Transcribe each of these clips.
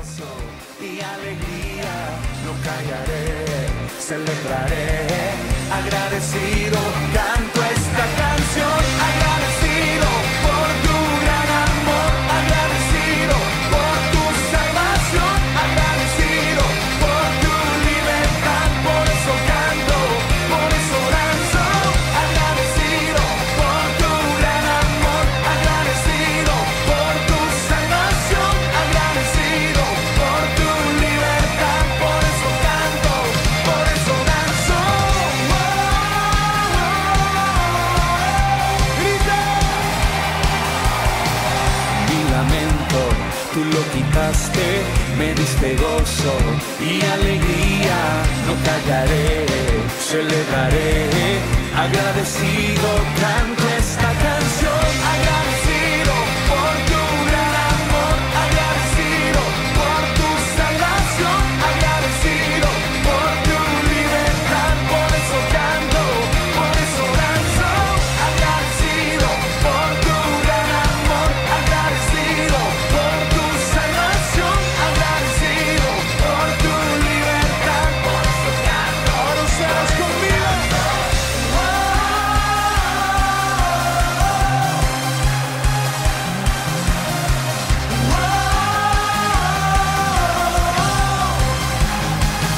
gozo y alegría, no callaré, celebraré, agradecido, canto esta canción, agradecido por tu gran amor, agradecido por tu salvación, agradecido por tu libertad, por eso canto, por eso danzo, agradecido por tu gran amor, agradecido por tu salvación, agradecido por tu libertad, por eso canto, por eso danzo. Mi lamento tú lo quitaste, me diste gozo y alegría, no callaré, celebraré, agradecido, canto esta canción, agradecido por tu gran amor, agradecido por tu salvación, agradecido por tu libertad, por eso canto, por eso danzo, agradecido por tu gran amor, agradecido por tu salvación, agradecido por tu libertad, por eso canto. Ahora ustedes conmigo.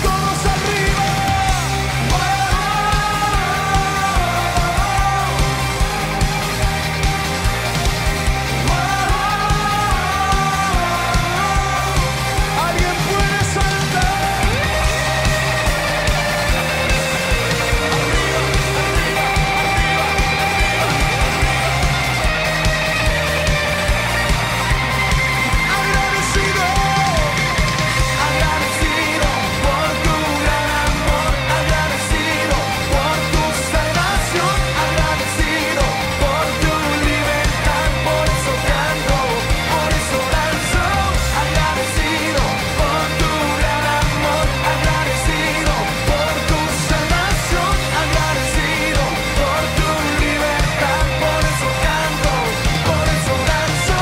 Todos arriba. Alguien puede saltar. Agradecido, agradecido por tu gran amor, agradecido por tu salvación, agradecido por tu libertad, por eso canto, por eso danzo, agradecido por tu gran amor, agradecido por tu salvación, agradecido por tu libertad, por eso canto, por eso danzo.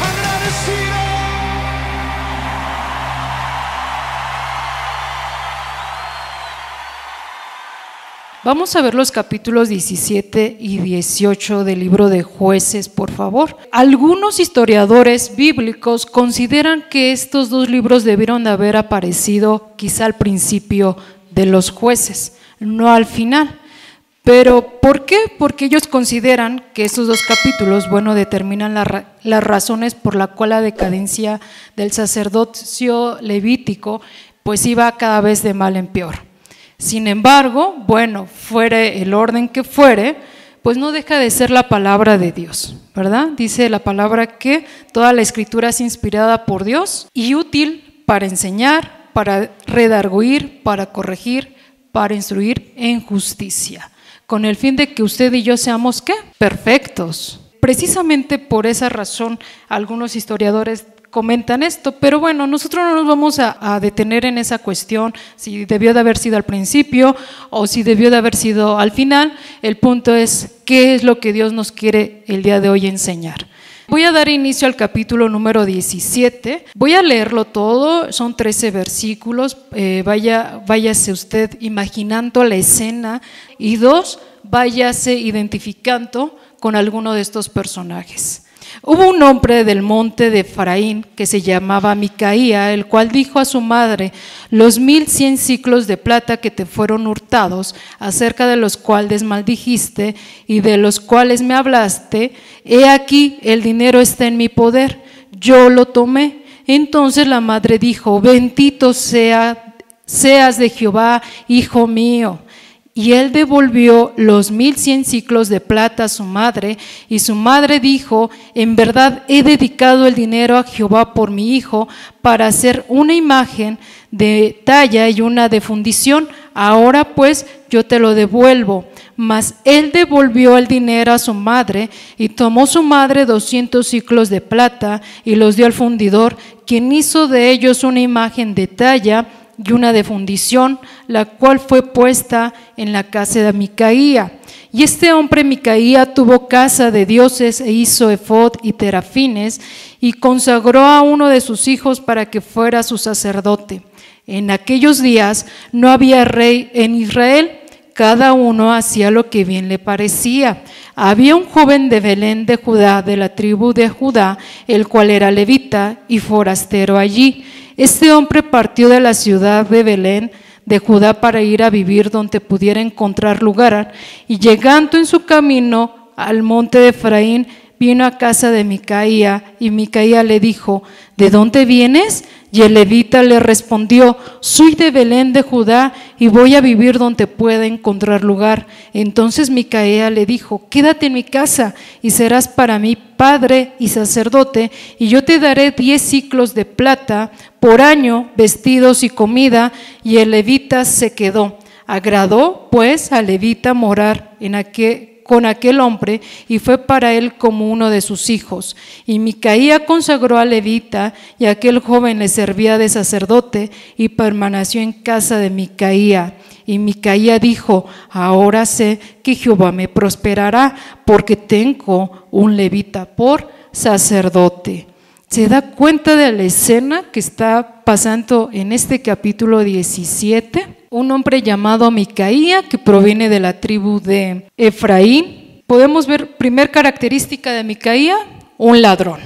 Agradecido. Vamos a ver los capítulos 17 y 18 del libro de Jueces, por favor. Algunos historiadores bíblicos consideran que estos dos libros debieron de haber aparecido quizá al principio de los Jueces, no al final. Pero ¿por qué? Porque ellos consideran que estos dos capítulos, determinan las razones por la cual la decadencia del sacerdocio levítico pues iba cada vez de mal en peor. Sin embargo, fuere el orden que fuere, pues no deja de ser la palabra de Dios, ¿verdad? Dice la palabra que toda la escritura es inspirada por Dios y útil para enseñar, para redarguir, para corregir, para instruir en justicia, con el fin de que usted y yo seamos, ¿qué? Perfectos. Precisamente por esa razón, algunos historiadores comentan esto, pero nosotros no nos vamos a detener en esa cuestión, si debió de haber sido al principio o si debió de haber sido al final. El punto es, ¿qué es lo que Dios nos quiere el día de hoy enseñar? Voy a dar inicio al capítulo número 17, voy a leerlo todo, son 13 versículos, váyase usted imaginando la escena y váyase identificando con alguno de estos personajes. Hubo un hombre del monte de Efraín que se llamaba Micaía, el cual dijo a su madre: los 1100 siclos de plata que te fueron hurtados, acerca de los cuales maldijiste y de los cuales me hablaste, he aquí el dinero está en mi poder, yo lo tomé. Entonces la madre dijo: bendito seas de Jehová, hijo mío. Y él devolvió los 1100 siclos de plata a su madre, y su madre dijo: en verdad he dedicado el dinero a Jehová por mi hijo, para hacer una imagen de talla y una de fundición. Ahora pues yo te lo devuelvo. Mas él devolvió el dinero a su madre, y tomó su madre 200 siclos de plata y los dio al fundidor, quien hizo de ellos una imagen de talla y una de fundición, la cual fue puesta en la casa de Micaía. Y este hombre Micaía tuvo casa de dioses e hizo efod y terafines y consagró a uno de sus hijos para que fuera su sacerdote. En aquellos días no había rey en Israel, cada uno hacía lo que bien le parecía. Había un joven de Belén de Judá, de la tribu de Judá, el cual era levita y forastero allí. Este hombre partió de la ciudad de Belén de Judá para ir a vivir donde pudiera encontrar lugar, y llegando en su camino al monte de Efraín, vino a casa de Micaía, y Micaía le dijo: ¿de dónde vienes? Y el levita le respondió: soy de Belén de Judá y voy a vivir donde pueda encontrar lugar. Entonces Micaía le dijo: quédate en mi casa y serás para mí padre y sacerdote, y yo te daré 10 siclos de plata por año, vestidos y comida. Y el levita se quedó. Agradó pues al levita morar con aquel hombre, y fue para él como uno de sus hijos. Y Micaía consagró al levita, y aquel joven le servía de sacerdote, y permaneció en casa de Micaía. Y Micaía dijo: ahora sé que Jehová me prosperará, porque tengo un levita por sacerdote. ¿Se da cuenta de la escena que está pasando en este capítulo 17? Un hombre llamado Micaía, que proviene de la tribu de Efraín. Podemos ver, primer característica de Micaía: un ladrón.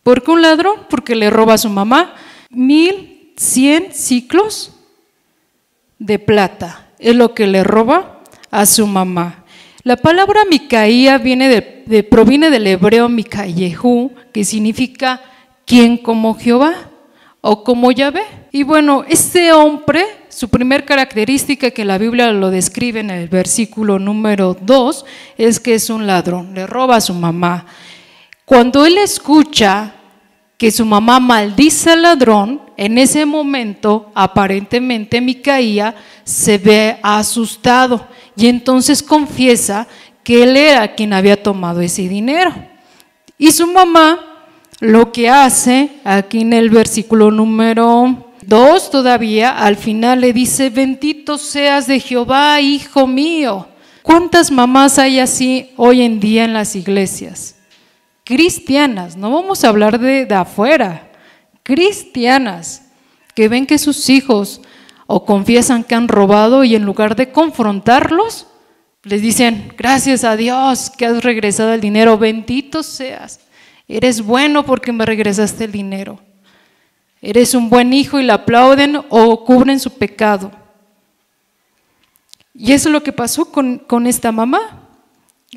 ¿Por qué un ladrón? Porque le roba a su mamá 1100 ciclos de plata. Es lo que le roba a su mamá. La palabra Micaía proviene del hebreo Micayehu, que significa ¿quién como Jehová? O como Yahvé. Y bueno, este hombre, su primer característica que la Biblia lo describe en el versículo número 2, es que es un ladrón, le roba a su mamá. Cuando él escucha que su mamá maldice al ladrón, en ese momento aparentemente Micaía se ve asustado y entonces confiesa que él era quien había tomado ese dinero. Y su mamá lo que hace aquí en el versículo número 2 todavía, al final le dice: bendito seas de Jehová, hijo mío. ¿Cuántas mamás hay así hoy en día en las iglesias? Cristianas, no vamos a hablar de afuera, cristianas, que ven que sus hijos o confiesan que han robado y en lugar de confrontarlos, les dicen: gracias a Dios que has regresado el dinero, bendito seas, eres bueno porque me regresaste el dinero. Eres un buen hijo, y le aplauden o cubren su pecado. Y eso es lo que pasó con esta mamá,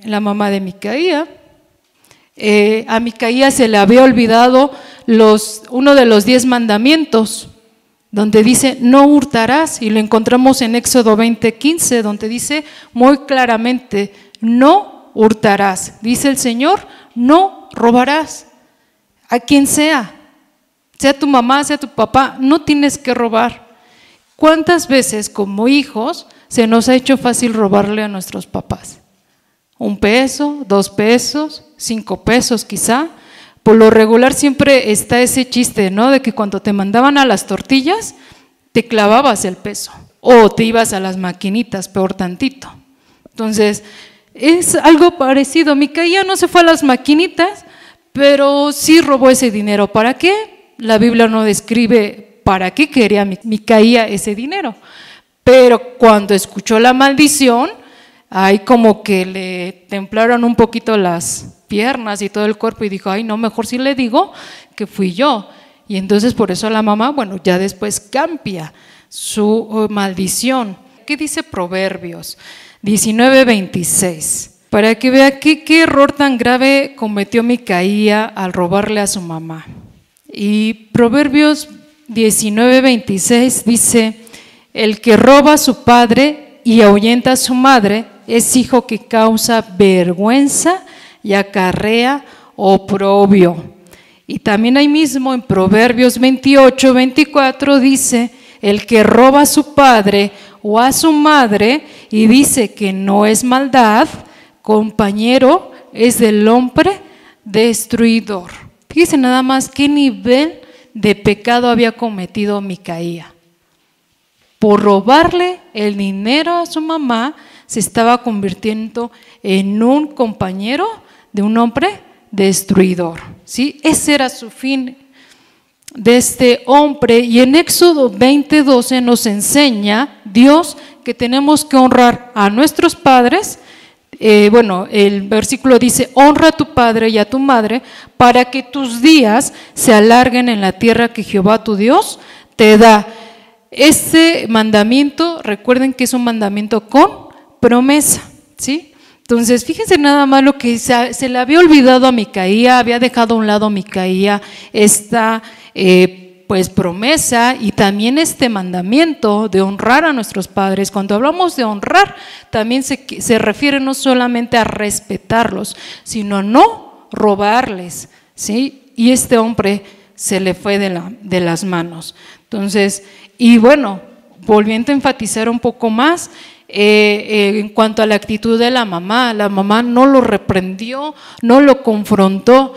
la mamá de Micaía. A Micaía se le había olvidado uno de los 10 mandamientos, donde dice no hurtarás, y lo encontramos en Éxodo 20:15, donde dice muy claramente: no hurtarás. Dice el Señor: no robarás. A quien sea tu mamá, sea tu papá, no tienes que robar. ¿Cuántas veces como hijos se nos ha hecho fácil robarle a nuestros papás? 1 peso, 2 pesos, 5 pesos quizá. Por lo regular siempre está ese chiste, ¿no? De que cuando te mandaban a las tortillas, te clavabas el peso. O te ibas a las maquinitas, peor tantito. Entonces, es algo parecido. Micaía no se fue a las maquinitas, pero sí robó ese dinero. ¿Para qué? La Biblia no describe para qué quería Micaía ese dinero. Pero cuando escuchó la maldición, ahí como que le templaron un poquito las piernas y todo el cuerpo, y dijo: ay no, mejor sí le digo que fui yo. Y entonces por eso la mamá, bueno, ya después cambia su maldición. ¿Qué dice Proverbios 19:26? Para que vea qué error tan grave cometió Micaía al robarle a su mamá. Y Proverbios 19:26 dice: el que roba a su padre y ahuyenta a su madre es hijo que causa vergüenza y acarrea oprobio. Y también ahí mismo en Proverbios 28:24 dice: el que roba a su padre o a su madre y dice que no es maldad, compañero es del hombre destruidor. Fíjense nada más qué nivel de pecado había cometido Micaía. por robarle el dinero a su mamá, se estaba convirtiendo en un compañero de un hombre destruidor, ¿sí? Ese era su fin de este hombre. Y en Éxodo 20:12 nos enseña Dios que tenemos que honrar a nuestros padres. El versículo dice: honra a tu padre y a tu madre para que tus días se alarguen en la tierra que Jehová tu Dios te da. Este mandamiento, recuerden que es un mandamiento con promesa, ¿sí? Entonces, fíjense nada más lo que se le había olvidado a Micaía, había dejado a un lado a Micaía esta promesa y también este mandamiento de honrar a nuestros padres. Cuando hablamos de honrar, también se refiere no solamente a respetarlos, sino a no robarles, ¿sí? Y este hombre se le fue de las manos. Entonces, y bueno, volviendo a enfatizar un poco más, en cuanto a la actitud de la mamá no lo reprendió, no lo confrontó.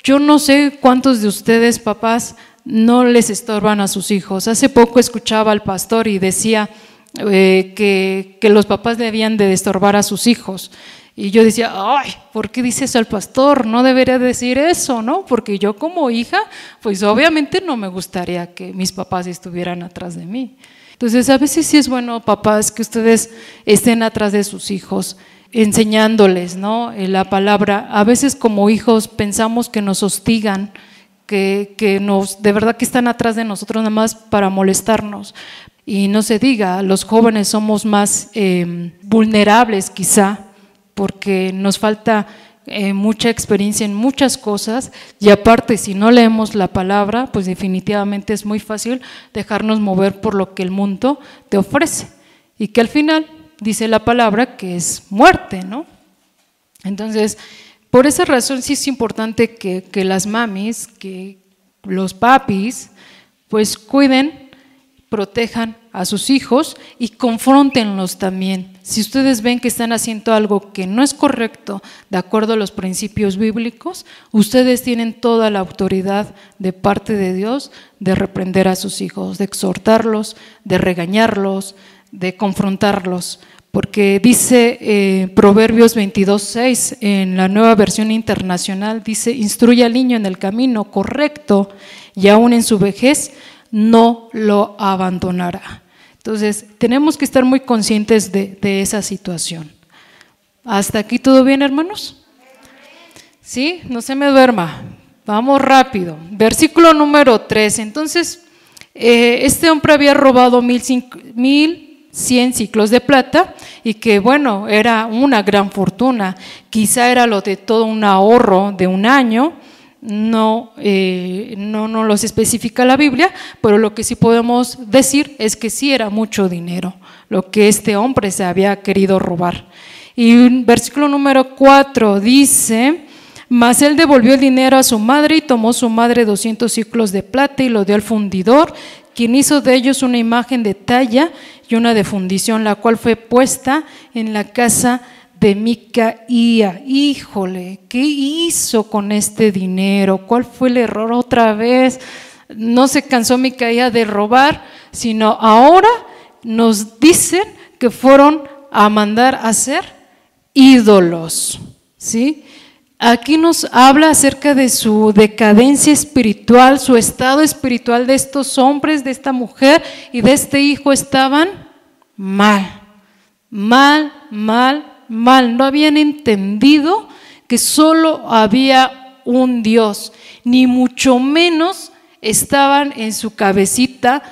Yo no sé cuántos de ustedes, papás, no les estorban a sus hijos. Hace poco escuchaba al pastor y decía que los papás debían de estorbar a sus hijos. Y yo decía, ay, ¿por qué dice eso el pastor? No debería decir eso, ¿no? Porque yo como hija, pues obviamente no me gustaría que mis papás estuvieran atrás de mí. Entonces, a veces sí es bueno, papás, que ustedes estén atrás de sus hijos, enseñándoles, ¿no? La palabra. A veces como hijos pensamos que nos hostigan, que de verdad que están atrás de nosotros nada más para molestarnos. Y no se diga, los jóvenes somos más vulnerables quizá, porque nos falta mucha experiencia en muchas cosas, y aparte si no leemos la palabra, pues definitivamente es muy fácil dejarnos mover por lo que el mundo te ofrece, y que al final dice la palabra que es muerte, ¿no? Entonces, por esa razón sí es importante que las mamis, que los papis, pues cuiden, protejan a sus hijos y confróntenlos también. Si ustedes ven que están haciendo algo que no es correcto de acuerdo a los principios bíblicos, ustedes tienen toda la autoridad de parte de Dios de reprender a sus hijos, de exhortarlos, de regañarlos, de confrontarlos. Porque dice Proverbios 22:6 en la Nueva Versión Internacional, dice: instruye al niño en el camino correcto y aún en su vejez no lo abandonará. Entonces, tenemos que estar muy conscientes de esa situación. ¿Hasta aquí todo bien, hermanos? ¿Sí? No se me duerma. Vamos rápido. Versículo número 3. Entonces, este hombre había robado 1,100 ciclos de plata, y que bueno, era una gran fortuna. Quizá era lo de todo un ahorro de un año. No los especifica la Biblia, pero lo que sí podemos decir es que sí era mucho dinero lo que este hombre se había querido robar. Y en versículo número 4 dice: mas él devolvió el dinero a su madre, y tomó su madre 200 ciclos de plata y lo dio al fundidor, quien hizo de ellos una imagen de talla y una de fundición, la cual fue puesta en la casa de Micaía. Híjole, ¿qué hizo con este dinero? ¿Cuál fue el error otra vez? No se cansó Micaía de robar, sino ahora nos dicen que fueron a mandar a hacer ídolos, ¿sí? Aquí nos habla acerca de su decadencia espiritual, su estado espiritual de estos hombres, de esta mujer y de este hijo. Estaban mal. No habían entendido que solo había un Dios, ni mucho menos estaban en su cabecita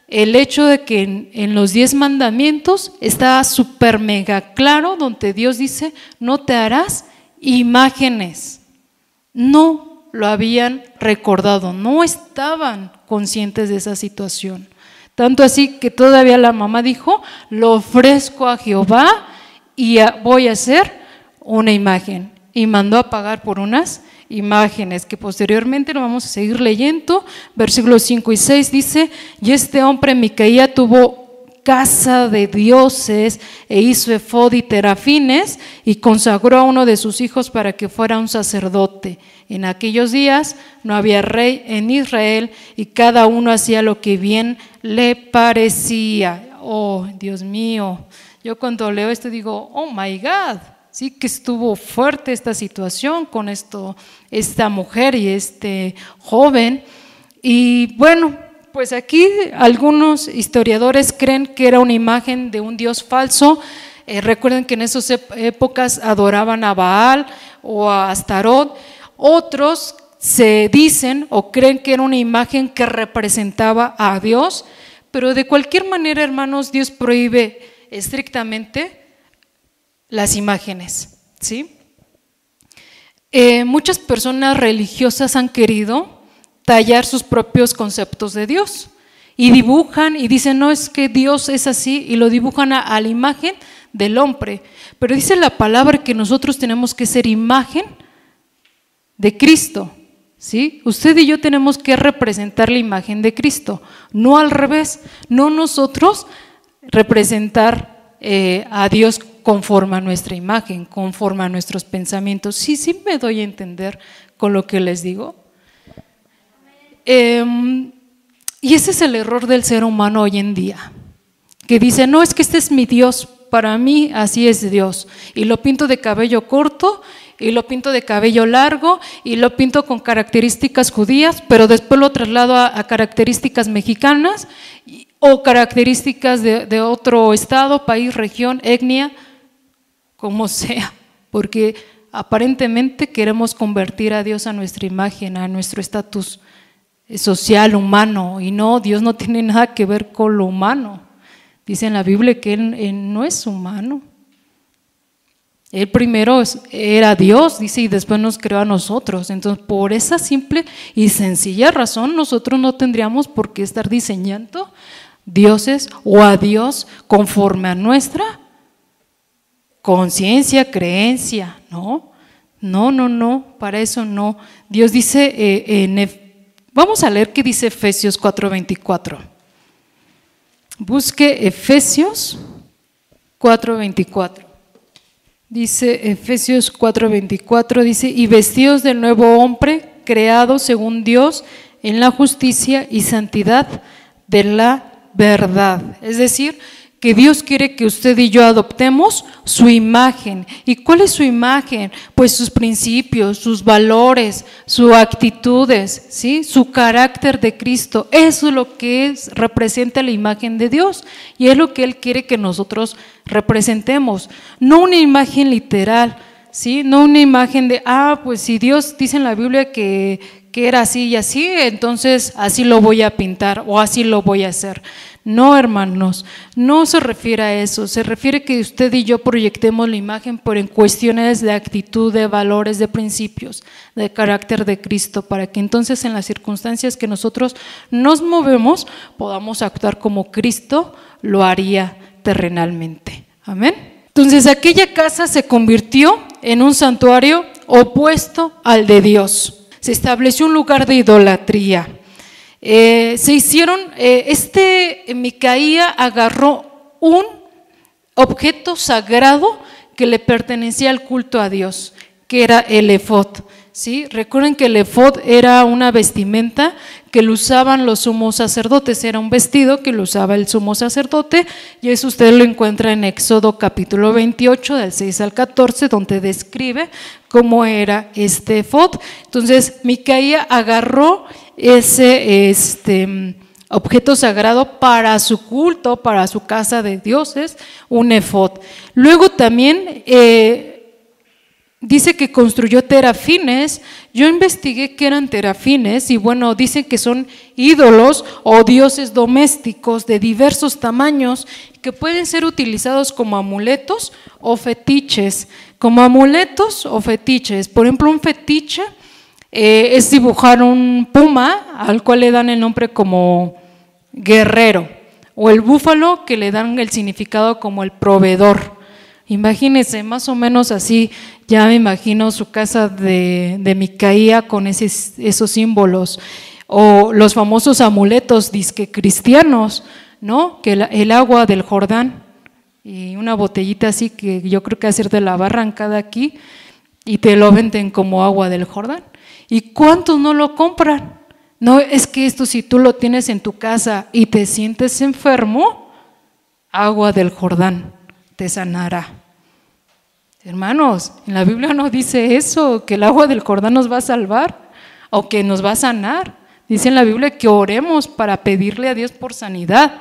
el hecho de que en los 10 mandamientos estaba súper mega claro, donde Dios dice: no te harás imágenes. No lo habían recordado, no estaban conscientes de esa situación. Tanto así que todavía la mamá dijo: lo ofrezco a Jehová y voy a hacer una imagen. Y mandó a pagar por unas imágenes, que posteriormente lo vamos a seguir leyendo. Versículos 5 y 6 dice: y este hombre Micaía tuvo casa de dioses e hizo efod y terafines, y consagró a uno de sus hijos para que fuera un sacerdote. En aquellos días no había rey en Israel y cada uno hacía lo que bien le parecía. Oh, Dios mío, yo cuando leo esto digo, oh my God, sí que estuvo fuerte esta situación con esta mujer y este joven. Y bueno, pues aquí algunos historiadores creen que era una imagen de un dios falso. Recuerden que en esas épocas adoraban a Baal o a Astarot. Otros se dicen o creen que era una imagen que representaba a Dios, pero de cualquier manera, hermanos, Dios prohíbe estrictamente las imágenes, ¿sí? Muchas personas religiosas han querido tallar sus propios conceptos de Dios y dibujan y dicen, no, es que Dios es así, y lo dibujan a la imagen del hombre, pero dice la palabra que nosotros tenemos que ser imagen de Cristo, ¿sí? Usted y yo tenemos que representar la imagen de Cristo, no al revés, no nosotros representar a Dios conforme a nuestra imagen, conforme a nuestros pensamientos. Sí me doy a entender con lo que les digo. Y ese es el error del ser humano hoy en día, que dice, no, es que este es mi Dios, para mí así es Dios, y lo pinto de cabello corto, y lo pinto de cabello largo, y lo pinto con características judías, pero después lo traslado a características mexicanas, o características de otro estado, país, región, etnia, como sea, porque aparentemente queremos convertir a Dios a nuestra imagen, a nuestro estatus social, humano, y no, Dios no tiene nada que ver con lo humano. Dice en la Biblia que Él no es humano. Él primero era Dios, dice, y después nos creó a nosotros. Entonces, por esa simple y sencilla razón, nosotros no tendríamos por qué estar diseñando dioses o a Dios conforme a nuestra conciencia, creencia. No, para eso no. Dios dice, vamos a leer qué dice Efesios 4:24. Busque Efesios 4:24. Dice Efesios 4:24, dice, y vestidos del nuevo hombre, creado según Dios en la justicia y santidad de la verdad. Es decir, que Dios quiere que usted y yo adoptemos su imagen. ¿Y cuál es su imagen? Pues sus principios, sus valores, sus actitudes, ¿sí? Su carácter de Cristo. Eso es lo que representa la imagen de Dios, y es lo que Él quiere que nosotros representemos. No una imagen literal, ¿sí? No una imagen de, pues si Dios dice en la Biblia que era así y así, entonces así lo voy a pintar o así lo voy a hacer. No, hermanos, no se refiere a eso, se refiere que usted y yo proyectemos la imagen, pero en cuestiones de actitud, de valores, de principios, de carácter de Cristo, para que entonces en las circunstancias que nosotros nos movemos podamos actuar como Cristo lo haría terrenalmente. Amén. Entonces aquella casa se convirtió en un santuario opuesto al de Dios. Se estableció un lugar de idolatría. Micaía agarró un objeto sagrado que le pertenecía al culto a Dios, que era el efod. ¿Sí? Recuerden que el efod era una vestimenta que lo usaban los sumos sacerdotes, era un vestido que lo usaba el sumo sacerdote, y eso usted lo encuentra en Éxodo capítulo 28 del 6 al 14, donde describe cómo era este efod. Entonces Micaía agarró ese objeto sagrado para su culto, para su casa de dioses, un efod. Luego también dice que construyó terafines. Yo investigué qué eran terafines y bueno, dicen que son ídolos o dioses domésticos de diversos tamaños que pueden ser utilizados como amuletos o fetiches. Como amuletos o fetiches, por ejemplo, un fetiche es dibujar un puma al cual le dan el nombre como guerrero, o el búfalo que le dan el significado como el proveedor. Imagínense, más o menos así, ya me imagino su casa de Micaía con esos símbolos, o los famosos amuletos disque cristianos, ¿no? Que el agua del Jordán, y una botellita así que yo creo que hacer de la barrancada aquí, y te lo venden como agua del Jordán. ¿Y cuántos no lo compran? No, es que esto si tú lo tienes en tu casa y te sientes enfermo, agua del Jordán te sanará. Hermanos, en la Biblia no dice eso, que el agua del Jordán nos va a salvar o que nos va a sanar. Dice en la Biblia que oremos para pedirle a Dios por sanidad.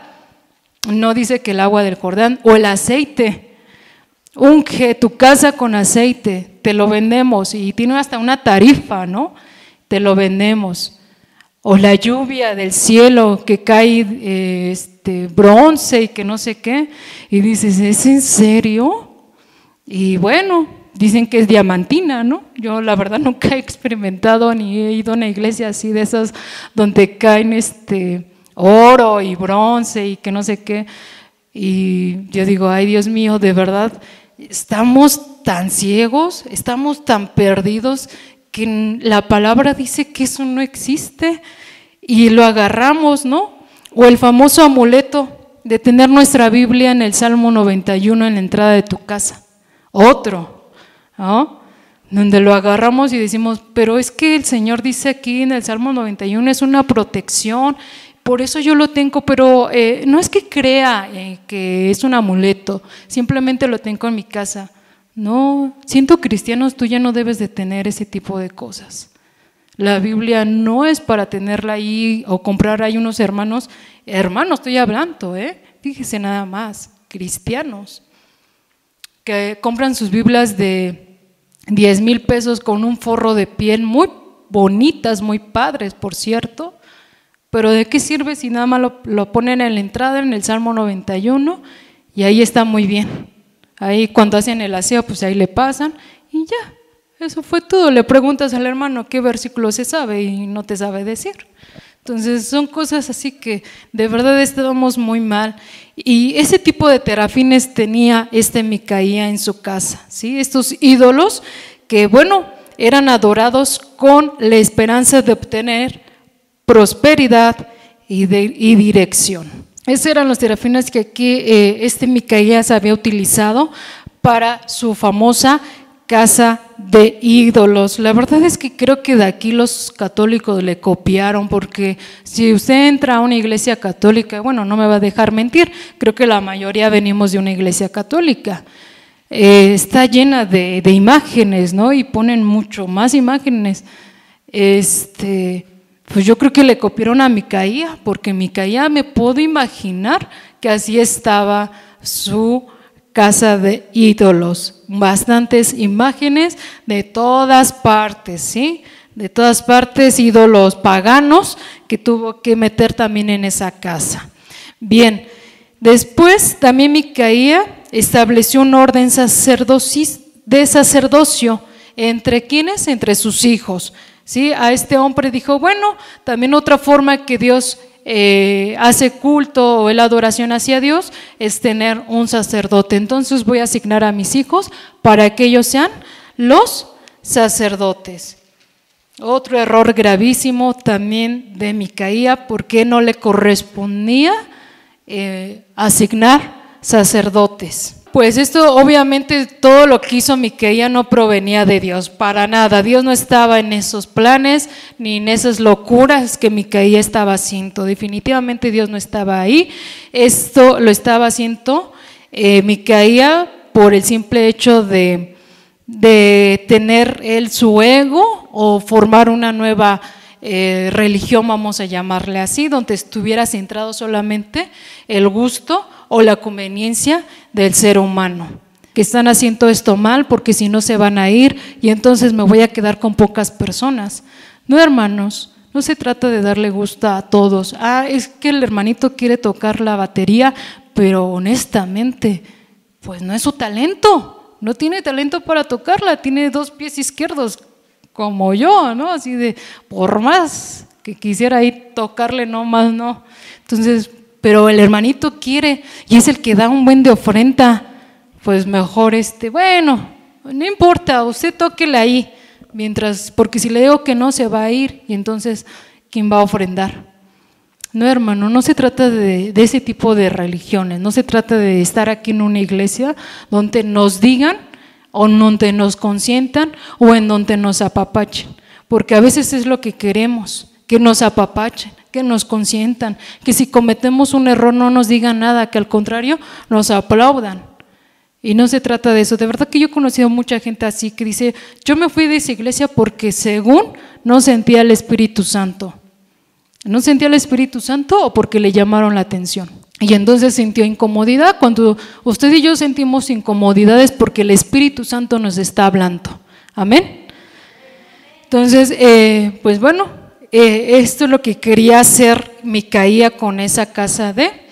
No dice que el agua del Jordán o el aceite. Unge tu casa con aceite, te lo vendemos y tiene hasta una tarifa, ¿no? Te lo vendemos. O la lluvia del cielo que cae bronce y que no sé qué. Y dices, ¿es en serio? Y bueno, dicen que es diamantina, ¿no? Yo la verdad nunca he experimentado ni he ido a una iglesia así de esas donde caen oro y bronce y que no sé qué. Y yo digo, ay Dios mío, de verdad, estamos tan ciegos, estamos tan perdidos que la palabra dice que eso no existe y lo agarramos, ¿no? O el famoso amuleto de tener nuestra Biblia en el Salmo 91 en la entrada de tu casa. Otro, ¿no? Donde lo agarramos y decimos, pero es que el Señor dice aquí en el Salmo 91 es una protección, por eso yo lo tengo, pero no es que crea que es un amuleto, simplemente lo tengo en mi casa. No, siendo cristianos tú ya no debes de tener ese tipo de cosas. La Biblia no es para tenerla ahí o comprar ahí unos hermanos estoy hablando, fíjese nada más, cristianos que compran sus Biblias de 10,000 pesos con un forro de piel muy bonitas, muy padres, por cierto, pero ¿de qué sirve si nada más lo ponen en la entrada en el Salmo 91 y ahí está muy bien? Ahí cuando hacen el aseo, pues ahí le pasan y ya, eso fue todo. Le preguntas al hermano qué versículo se sabe y no te sabe decir. Entonces son cosas así que de verdad estábamos muy mal. Y ese tipo de terafines tenía Micaía en su casa, ¿sí? Estos ídolos que, bueno, eran adorados con la esperanza de obtener prosperidad y dirección. Esos eran los terafines que aquí Micaías había utilizado para su famosa casa de ídolos. La verdad es que creo que de aquí los católicos le copiaron, porque si usted entra a una iglesia católica, bueno, no me va a dejar mentir, creo que la mayoría venimos de una iglesia católica. Está llena de imágenes, ¿no? Y ponen mucho más imágenes. Pues yo creo que le copiaron a Micaía, porque Micaía me puedo imaginar que así estaba su casa de ídolos, bastantes imágenes de todas partes, ¿sí? De todas partes, ídolos paganos que tuvo que meter también en esa casa. Bien, después también Micaía estableció un orden de sacerdocio, ¿entre quiénes? Entre sus hijos, ¿sí? A este hombre dijo, bueno, también otra forma que Dios hace culto o la adoración hacia Dios es tener un sacerdote. Entonces voy a asignar a mis hijos para que ellos sean los sacerdotes. Otro error gravísimo también de Micaía, porque no le correspondía asignar sacerdotes. Pues esto obviamente todo lo que hizo Micaía no provenía de Dios, para nada. Dios no estaba en esos planes ni en esas locuras que Micaía estaba haciendo. Definitivamente Dios no estaba ahí. Esto lo estaba haciendo Micaía por el simple hecho de tener él su ego o formar una nueva religión, vamos a llamarle así, donde estuviera centrado solamente el gusto o la conveniencia del ser humano, que están haciendo esto mal porque si no se van a ir y entonces me voy a quedar con pocas personas. No, hermanos, no se trata de darle gusto a todos. Es que el hermanito quiere tocar la batería, pero honestamente, pues no es su talento, no tiene talento para tocarla, tiene 2 pies izquierdos como yo, ¿no? Así de, por más que quisiera ir tocarle, no más, no. Entonces, pero el hermanito quiere y es el que da un buen de ofrenda, pues mejor bueno, no importa, usted tóquele ahí, porque si le digo que no, se va a ir y entonces, ¿quién va a ofrendar? No, hermano, no se trata de ese tipo de religiones, no se trata de estar aquí en una iglesia donde nos digan o donde nos consientan o en donde nos apapachen, porque a veces es lo que queremos, que nos apapachen, que nos consientan, que si cometemos un error no nos digan nada, que al contrario nos aplaudan. Y no se trata de eso. De verdad que yo he conocido mucha gente así que dice, yo me fui de esa iglesia porque según no sentía el Espíritu Santo. ¿No sentía el Espíritu Santo o porque le llamaron la atención? Y entonces sintió incomodidad. Cuando usted y yo sentimos incomodidades porque el Espíritu Santo nos está hablando. Amén. Entonces, pues bueno, esto es lo que quería hacer Micaía con esa casa de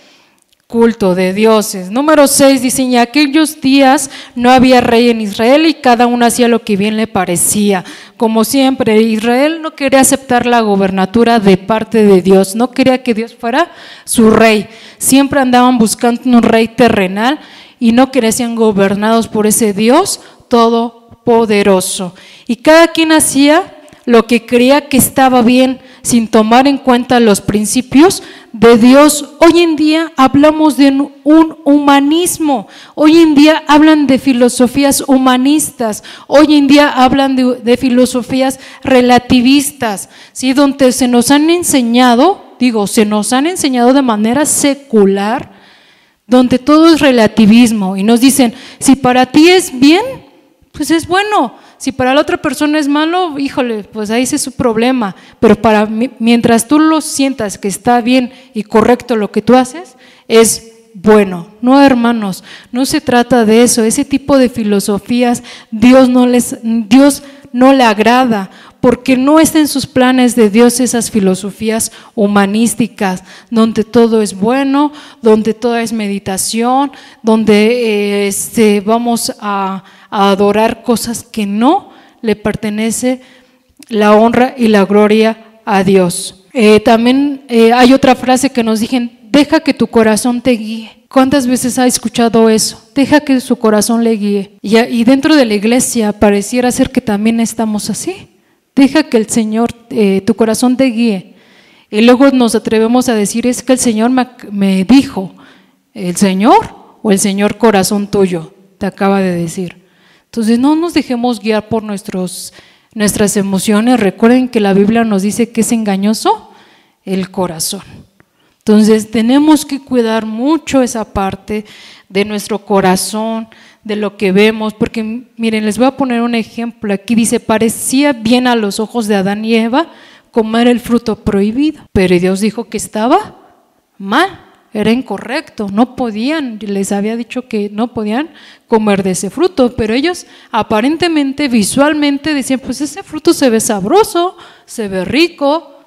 culto de dioses. Número 6 dice, en aquellos días no había rey en Israel y cada uno hacía lo que bien le parecía. Como siempre, Israel no quería aceptar la gobernatura de parte de Dios, no quería que Dios fuera su rey. Siempre andaban buscando un rey terrenal y no querían ser gobernados por ese Dios todopoderoso. Y cada quien hacía lo que creía que estaba bien, sin tomar en cuenta los principios de Dios. Hoy en día hablamos de un humanismo, hoy en día hablan de filosofías humanistas, hoy en día hablan de filosofías relativistas, ¿sí? Donde se nos han enseñado de manera secular, donde todo es relativismo y nos dicen, si para ti es bien, pues es bueno. Si para la otra persona es malo, híjole, pues ahí ese es su problema. Pero mientras tú lo sientas que está bien y correcto lo que tú haces, es bueno. No, hermanos, no se trata de eso. Ese tipo de filosofías Dios no le agrada, porque no está en sus planes de Dios esas filosofías humanísticas, donde todo es bueno, donde todo es meditación, donde vamos a adorar cosas que no le pertenece la honra y la gloria a Dios. También hay otra frase que nos dicen, deja que tu corazón te guíe. ¿Cuántas veces ha escuchado eso? Deja que su corazón le guíe. Y dentro de la iglesia pareciera ser que también estamos así. Deja que el Señor, tu corazón te guíe. Y luego nos atrevemos a decir, es que el Señor me dijo, ¿el Señor o el Señor corazón tuyo? Te acaba de decir. Entonces no nos dejemos guiar por nuestras emociones. Recuerden que la Biblia nos dice que es engañoso el corazón. Entonces tenemos que cuidar mucho esa parte de nuestro corazón, de lo que vemos, porque miren, les voy a poner un ejemplo. Aquí dice, parecía bien a los ojos de Adán y Eva comer el fruto prohibido, pero Dios dijo que estaba mal. Era incorrecto, no podían, les había dicho que no podían comer de ese fruto, pero ellos aparentemente, visualmente decían, pues ese fruto se ve sabroso, se ve rico,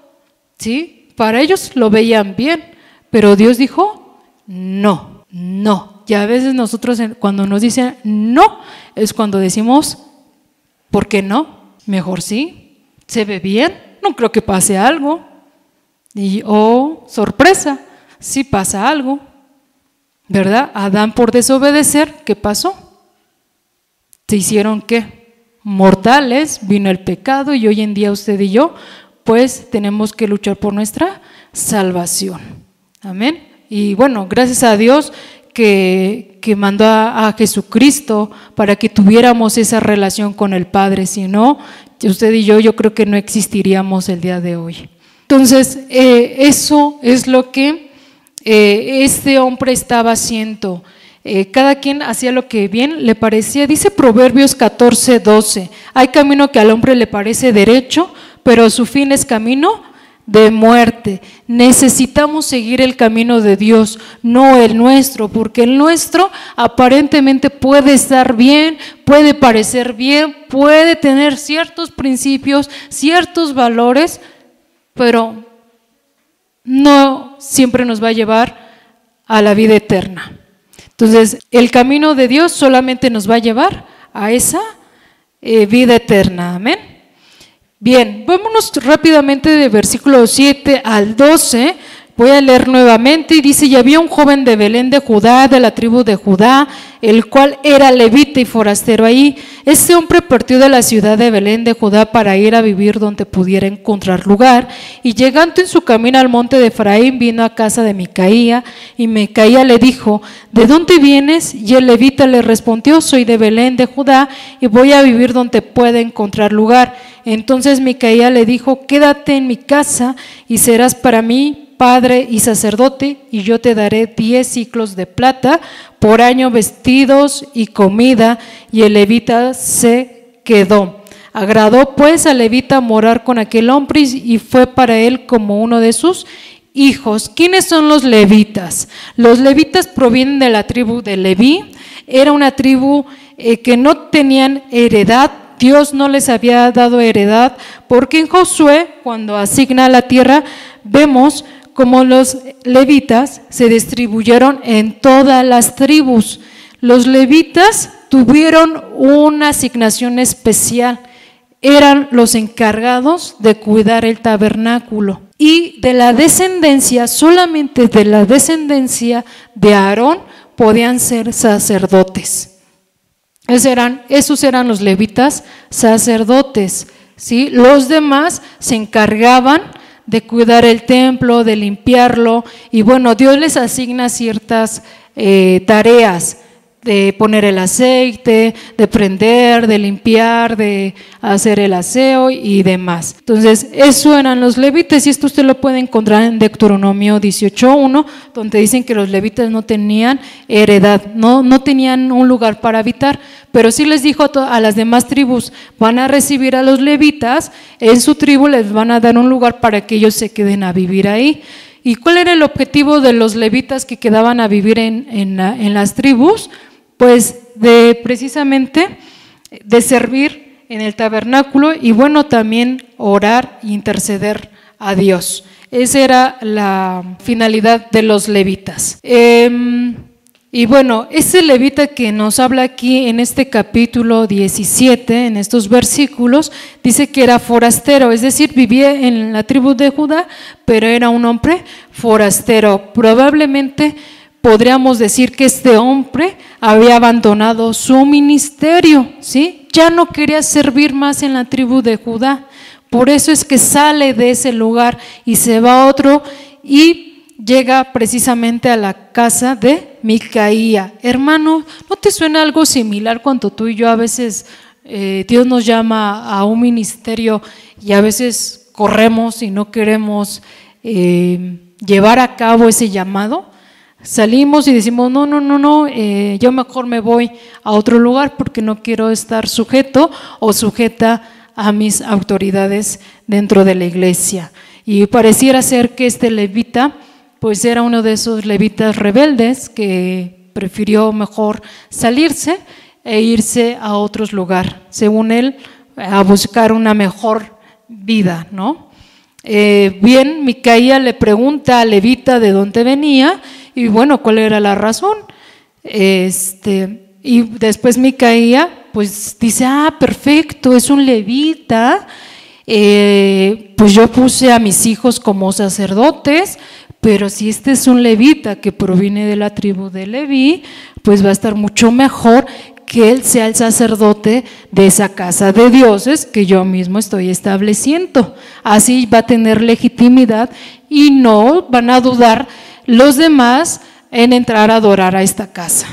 ¿sí? Para ellos lo veían bien, pero Dios dijo, no. Y a veces nosotros cuando nos dicen no, es cuando decimos, ¿por qué no? Mejor sí, se ve bien, no creo que pase algo, sorpresa. Si pasa algo, ¿verdad? Adán por desobedecer, ¿qué pasó? ¿Se hicieron qué? Mortales, vino el pecado y hoy en día usted y yo, pues tenemos que luchar por nuestra salvación. Amén. Y bueno, gracias a Dios que mandó a Jesucristo para que tuviéramos esa relación con el Padre. Si no, usted y yo creo que no existiríamos el día de hoy. Entonces, eso es lo que este hombre estaba haciendo. Cada quien hacía lo que bien le parecía. Dice Proverbios 14:12, hay camino que al hombre le parece derecho, pero su fin es camino de muerte. Necesitamos seguir el camino de Dios, no el nuestro, porque el nuestro aparentemente puede estar bien, puede parecer bien, puede tener ciertos principios, ciertos valores, pero no siempre nos va a llevar a la vida eterna. Entonces, el camino de Dios solamente nos va a llevar a esa vida eterna. Amén. Bien, vámonos rápidamente de versículo 7 al 12. Voy a leer nuevamente y dice: y había un joven de Belén de Judá, de la tribu de Judá, el cual era levita y forastero ahí. Este hombre partió de la ciudad de Belén de Judá para ir a vivir donde pudiera encontrar lugar, y llegando en su camino al monte de Efraín, vino a casa de Micaía, y Micaía le dijo: ¿de dónde vienes? Y el levita le respondió: soy de Belén de Judá, y voy a vivir donde pueda encontrar lugar. Entonces Micaía le dijo: quédate en mi casa, y serás para mí padre y sacerdote, y yo te daré 10 siclos de plata por año, vestidos y comida. Y el levita se quedó. Agradó pues al levita morar con aquel hombre, y fue para él como uno de sus hijos. ¿Quiénes son los levitas? Los levitas provienen de la tribu de Leví. Era una tribu que no tenían heredad. Dios no les había dado heredad, porque en Josué, cuando asigna la tierra, vemos como los levitas se distribuyeron en todas las tribus. Los levitas tuvieron una asignación especial, eran los encargados de cuidar el tabernáculo. Y de la descendencia, solamente de la descendencia de Aarón, podían ser sacerdotes. Esos eran los levitas sacerdotes, ¿sí? Los demás se encargaban de cuidar el templo, de limpiarlo, y bueno, Dios les asigna ciertas tareas, de poner el aceite, de prender, de limpiar, de hacer el aseo y demás. Entonces, eso eran los levitas, y esto usted lo puede encontrar en Deuteronomio 18:1, donde dicen que los levitas no tenían heredad, no tenían un lugar para habitar, pero sí les dijo a las demás tribus: van a recibir a los levitas, en su tribu les van a dar un lugar para que ellos se queden a vivir ahí. ¿Y cuál era el objetivo de los levitas que quedaban a vivir en las tribus? Pues precisamente de servir en el tabernáculo, y bueno, también orar e interceder a Dios. Esa era la finalidad de los levitas. Y bueno, ese levita que nos habla aquí en este capítulo 17, en estos versículos, dice que era forastero, es decir, vivía en la tribu de Judá, pero era un hombre forastero. Probablemente podríamos decir que este hombre había abandonado su ministerio, ¿sí? Ya no quería servir más en la tribu de Judá. Por eso es que sale de ese lugar y se va a otro, y llega precisamente a la casa de Micaía. Hermano, ¿no te suena algo similar cuando tú y yo a veces Dios nos llama a un ministerio y a veces corremos y no queremos llevar a cabo ese llamado? Salimos y decimos: no, yo mejor me voy a otro lugar porque no quiero estar sujeto o sujeta a mis autoridades dentro de la iglesia. Y pareciera ser que este levita pues era uno de esos levitas rebeldes que prefirió mejor salirse e irse a otro lugar, según él, a buscar una mejor vida, ¿no? Bien, Micaía le pregunta al levita de dónde venía, y bueno, cuál era la razón. Y después Micaía pues dice: perfecto, es un levita, pues yo puse a mis hijos como sacerdotes, pero si este es un levita que proviene de la tribu de Leví, pues va a estar mucho mejor que él sea el sacerdote de esa casa de dioses que yo mismo estoy estableciendo. Así va a tener legitimidad y no van a dudar los demás en entrar a adorar a esta casa.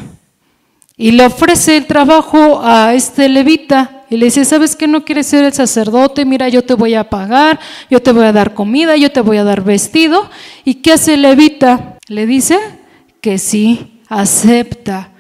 Y le ofrece el trabajo a este levita y le dice: ¿sabes qué? ¿No quieres ser el sacerdote? Mira, yo te voy a pagar, yo te voy a dar comida, yo te voy a dar vestido. ¿Y qué hace el levita? Le dice que sí, acepta.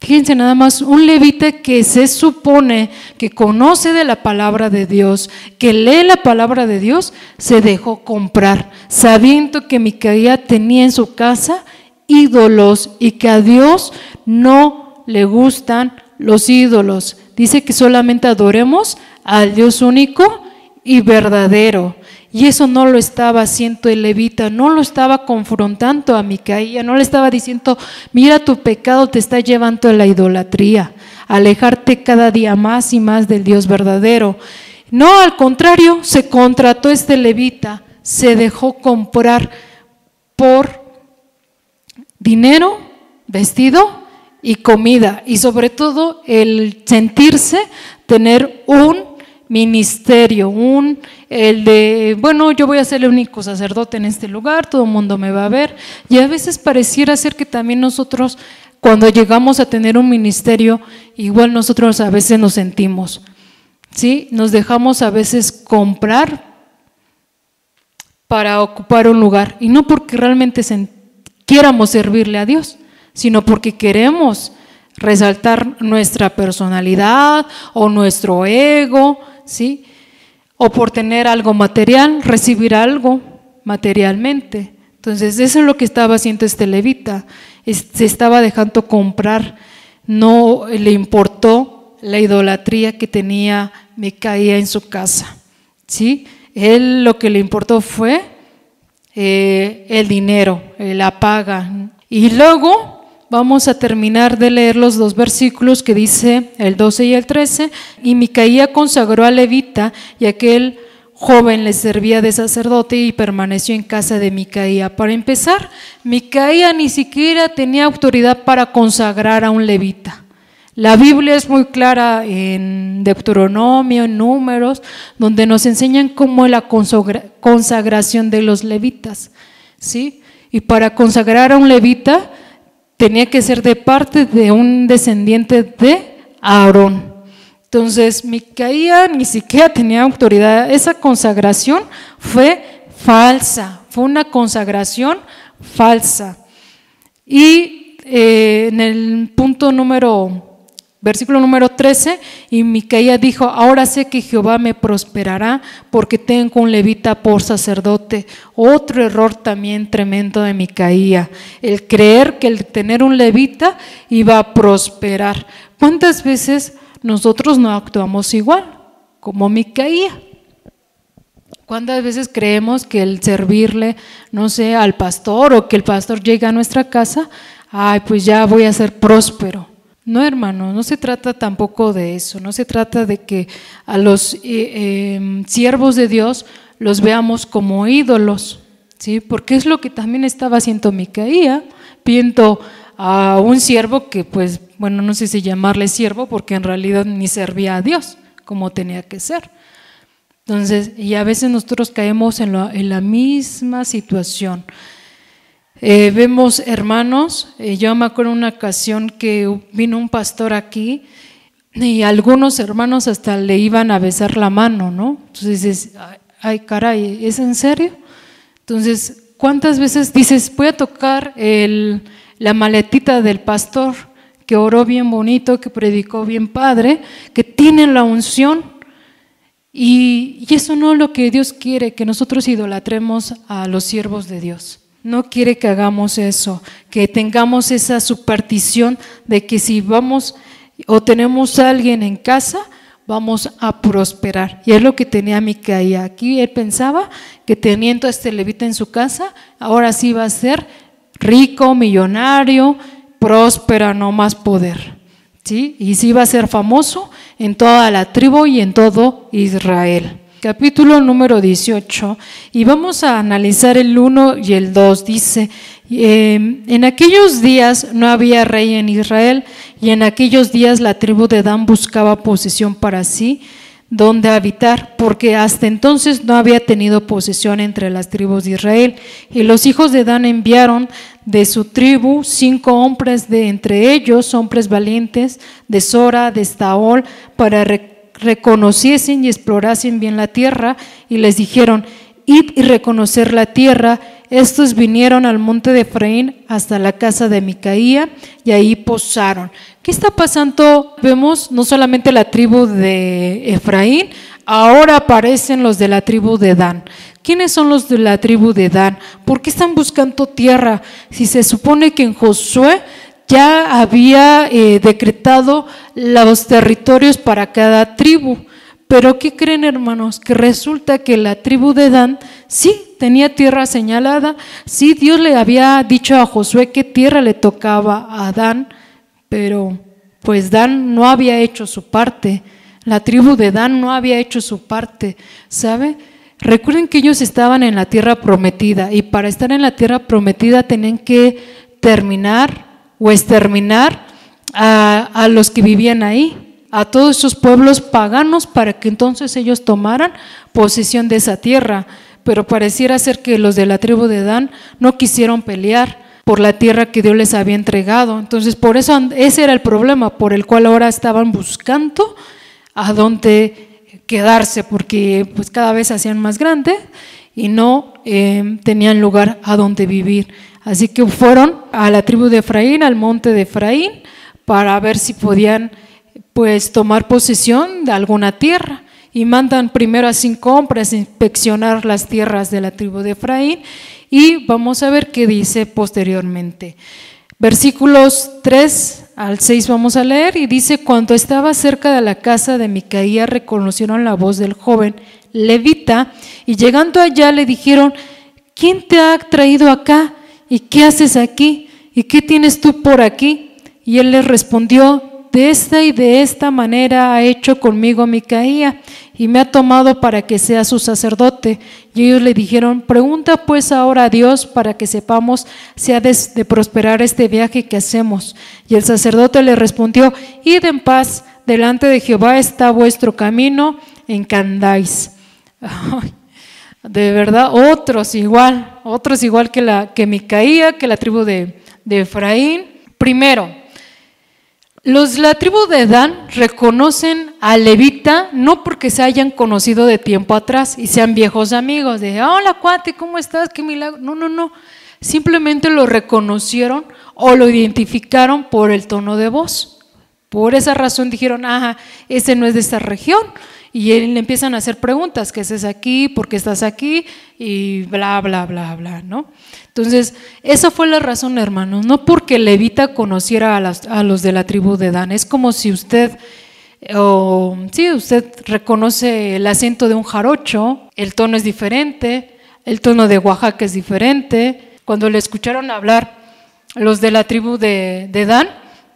Fíjense nada más, un levita que se supone que conoce de la palabra de Dios, que lee la palabra de Dios, se dejó comprar, sabiendo que Micaía tenía en su casa ídolos y que a Dios no le gustan los ídolos. Dice que solamente adoremos al Dios único y verdadero. Y eso no lo estaba haciendo el levita, no lo estaba confrontando a Micaía, no le estaba diciendo: mira, tu pecado te está llevando a la idolatría, a alejarte cada día más y más del Dios verdadero. No, al contrario, se contrató este levita, se dejó comprar por dinero, vestido y comida, y sobre todo el sentirse tener un ministerio, el de, bueno, yo voy a ser el único sacerdote en este lugar, todo el mundo me va a ver, y a veces pareciera ser que también nosotros, cuando llegamos a tener un ministerio, igual nosotros a veces nos sentimos, ¿sí? Nos dejamos a veces comprar para ocupar un lugar, y no porque realmente quieramos servirle a Dios, sino porque queremos resaltar nuestra personalidad o nuestro ego, ¿sí? O por tener algo material, recibir algo materialmente. Entonces, eso es lo que estaba haciendo este levita, se estaba dejando comprar, no le importó la idolatría que tenía Micaía en su casa, ¿sí? Él lo que le importó fue el dinero, la paga. Y luego vamos a terminar de leer los dos versículos que dice el 12 y el 13. Y Micaía consagró al levita, y aquel joven le servía de sacerdote y permaneció en casa de Micaía. Para empezar, Micaía ni siquiera tenía autoridad para consagrar a un levita. La Biblia es muy clara en Deuteronomio, en Números, donde nos enseñan cómo es la consagración de los levitas, ¿sí? Y para consagrar a un levita tenía que ser de parte de un descendiente de Aarón. Entonces, Micaía ni siquiera tenía autoridad. Esa consagración fue falsa, fue una consagración falsa. Y en el versículo número 13, y Micaía dijo: ahora sé que Jehová me prosperará porque tengo un levita por sacerdote. Otro error también tremendo de Micaía, el creer que el tener un levita iba a prosperar. ¿Cuántas veces nosotros no actuamos igual como Micaía? ¿Cuántas veces creemos que el servirle, no sé, al pastor, o que el pastor llegue a nuestra casa, ay, pues ya voy a ser próspero? No, hermano, no se trata tampoco de eso, no se trata de que a los siervos de Dios los veamos como ídolos, ¿sí? Porque es lo que también estaba haciendo Micaía, viendo a un siervo que, pues, bueno, no sé si llamarle siervo, porque en realidad ni servía a Dios como tenía que ser. Entonces, y a veces nosotros caemos en la misma situación. Vemos hermanos, yo me acuerdo una ocasión que vino un pastor aquí y algunos hermanos hasta le iban a besar la mano, ¿no? Entonces dices, ay caray, ¿es en serio? Entonces, ¿cuántas veces dices, voy a tocar la maletita del pastor que oró bien bonito, que predicó bien padre, que tiene la unción? Y eso no es lo que Dios quiere, que nosotros idolatremos a los siervos de Dios. No quiere que hagamos eso, que tengamos esa superstición de que si vamos o tenemos a alguien en casa, vamos a prosperar. Y es lo que tenía Micaía. Aquí él pensaba que teniendo a este levita en su casa, ahora sí va a ser rico, millonario, próspero, no más poder, ¿sí? Y sí va a ser famoso en toda la tribu y en todo Israel. Capítulo número 18, y vamos a analizar el 1 y el 2. Dice: en aquellos días no había rey en Israel, y en aquellos días la tribu de Dan buscaba posesión para sí, donde habitar, porque hasta entonces no había tenido posesión entre las tribus de Israel. Y los hijos de Dan enviaron de su tribu 5 hombres, de entre ellos hombres valientes, de Sora, de Estaol, para reconociesen y explorasen bien la tierra, y les dijeron: id y reconocer la tierra. Estos vinieron al monte de Efraín hasta la casa de Micaía, y ahí posaron. ¿Qué está pasando? Vemos no solamente la tribu de Efraín, ahora aparecen los de la tribu de Dan. ¿Quiénes son los de la tribu de Dan? ¿Por qué están buscando tierra? Si se supone que en Josué ya había decretado los territorios para cada tribu. Pero ¿qué creen, hermanos? Que resulta que la tribu de Dan sí tenía tierra señalada, sí Dios le había dicho a Josué qué tierra le tocaba a Dan, pero pues Dan no había hecho su parte, la tribu de Dan no había hecho su parte, ¿sabe? Recuerden que ellos estaban en la tierra prometida y para estar en la tierra prometida tenían que terminar o exterminar a los que vivían ahí, a todos esos pueblos paganos, para que entonces ellos tomaran posesión de esa tierra. Pero pareciera ser que los de la tribu de Dan no quisieron pelear por la tierra que Dios les había entregado. Entonces por eso ese era el problema por el cual ahora estaban buscando a dónde quedarse, porque pues cada vez se hacían más grandes y no tenían lugar a donde vivir. Así que fueron a la tribu de Efraín, al monte de Efraín, para ver si podían pues tomar posesión de alguna tierra. Y mandan primero a 5 hombres a inspeccionar las tierras de la tribu de Efraín, y vamos a ver qué dice posteriormente. Versículos 3 al 6 vamos a leer, y dice: cuando estaba cerca de la casa de Micaía, reconocieron la voz del joven levita, y llegando allá le dijeron: ¿quién te ha traído acá? ¿Y qué haces aquí? ¿Y qué tienes tú por aquí? Y él les respondió: de esta y de esta manera ha hecho conmigo Micaía, y me ha tomado para que sea su sacerdote. Y ellos le dijeron: pregunta pues ahora a Dios para que sepamos si ha de prosperar este viaje que hacemos. Y el sacerdote le respondió: id en paz, delante de Jehová está vuestro camino, en que andáis. De verdad, otros igual que Micaía, que la tribu de Efraín. Primero, la tribu de Dan reconocen a levita no porque se hayan conocido de tiempo atrás y sean viejos amigos, de hola cuate, ¿cómo estás? Qué milagro. No, simplemente lo reconocieron o lo identificaron por el tono de voz. Por esa razón dijeron: ajá, ese no es de esta región. Y él le empiezan a hacer preguntas: ¿qué haces aquí? ¿Por qué estás aquí? Y bla, bla, bla, bla, ¿no? Entonces, esa fue la razón, hermanos, no porque levita conociera a los de la tribu de Dan. Es como si usted reconoce el acento de un jarocho, el tono es diferente, el tono de Oaxaca es diferente. Cuando le escucharon hablar los de la tribu de Dan,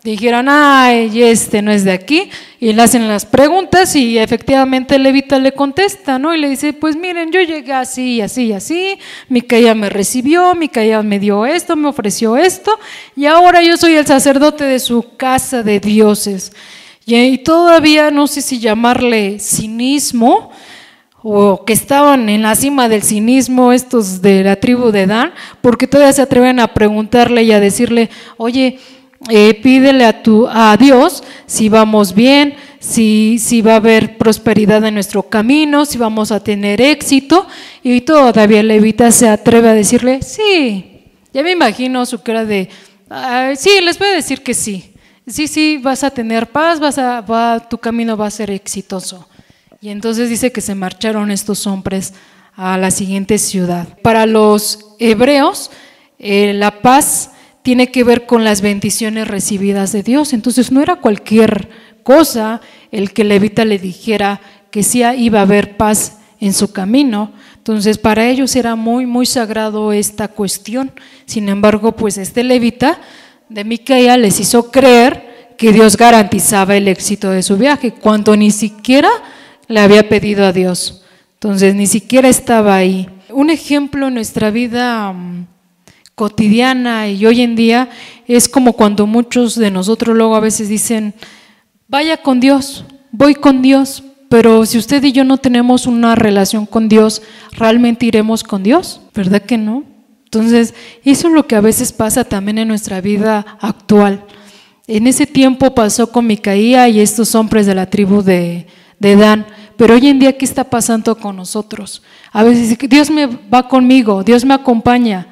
dijeron: ay, este no es de aquí, y le hacen las preguntas y efectivamente el levita le contesta, ¿no? Y le dice: pues miren, yo llegué así, así, así, Micaía me recibió, Micaía me dio esto, me ofreció esto, y ahora yo soy el sacerdote de su casa de dioses. Y todavía no sé si llamarle cinismo, o que estaban en la cima del cinismo estos de la tribu de Dan, porque todavía se atreven a preguntarle y a decirle: oye, pídele a Dios si vamos bien, si va a haber prosperidad en nuestro camino, si vamos a tener éxito. Y todavía el levita se atreve a decirle: sí. Ya me imagino su cara de: sí, les voy a decir que sí, vas a tener paz, tu camino va a ser exitoso. Y entonces dice que se marcharon estos hombres a la siguiente ciudad. Para los hebreos, la paz tiene que ver con las bendiciones recibidas de Dios. Entonces no era cualquier cosa el que levita le dijera que sí iba a haber paz en su camino. Entonces para ellos era muy, muy sagrado esta cuestión. Sin embargo, pues este levita de Micaía les hizo creer que Dios garantizaba el éxito de su viaje, cuando ni siquiera le había pedido a Dios. Entonces ni siquiera estaba ahí. Un ejemplo en nuestra vida cotidiana y hoy en día es como cuando muchos de nosotros luego a veces dicen: vaya con Dios, voy con Dios. Pero si usted y yo no tenemos una relación con Dios, ¿realmente iremos con Dios? ¿Verdad que no? Entonces eso es lo que a veces pasa también en nuestra vida actual. En ese tiempo pasó con Micaía y estos hombres de la tribu de Dan. Pero hoy en día, ¿qué está pasando con nosotros? A veces Dios me va conmigo, Dios me acompaña,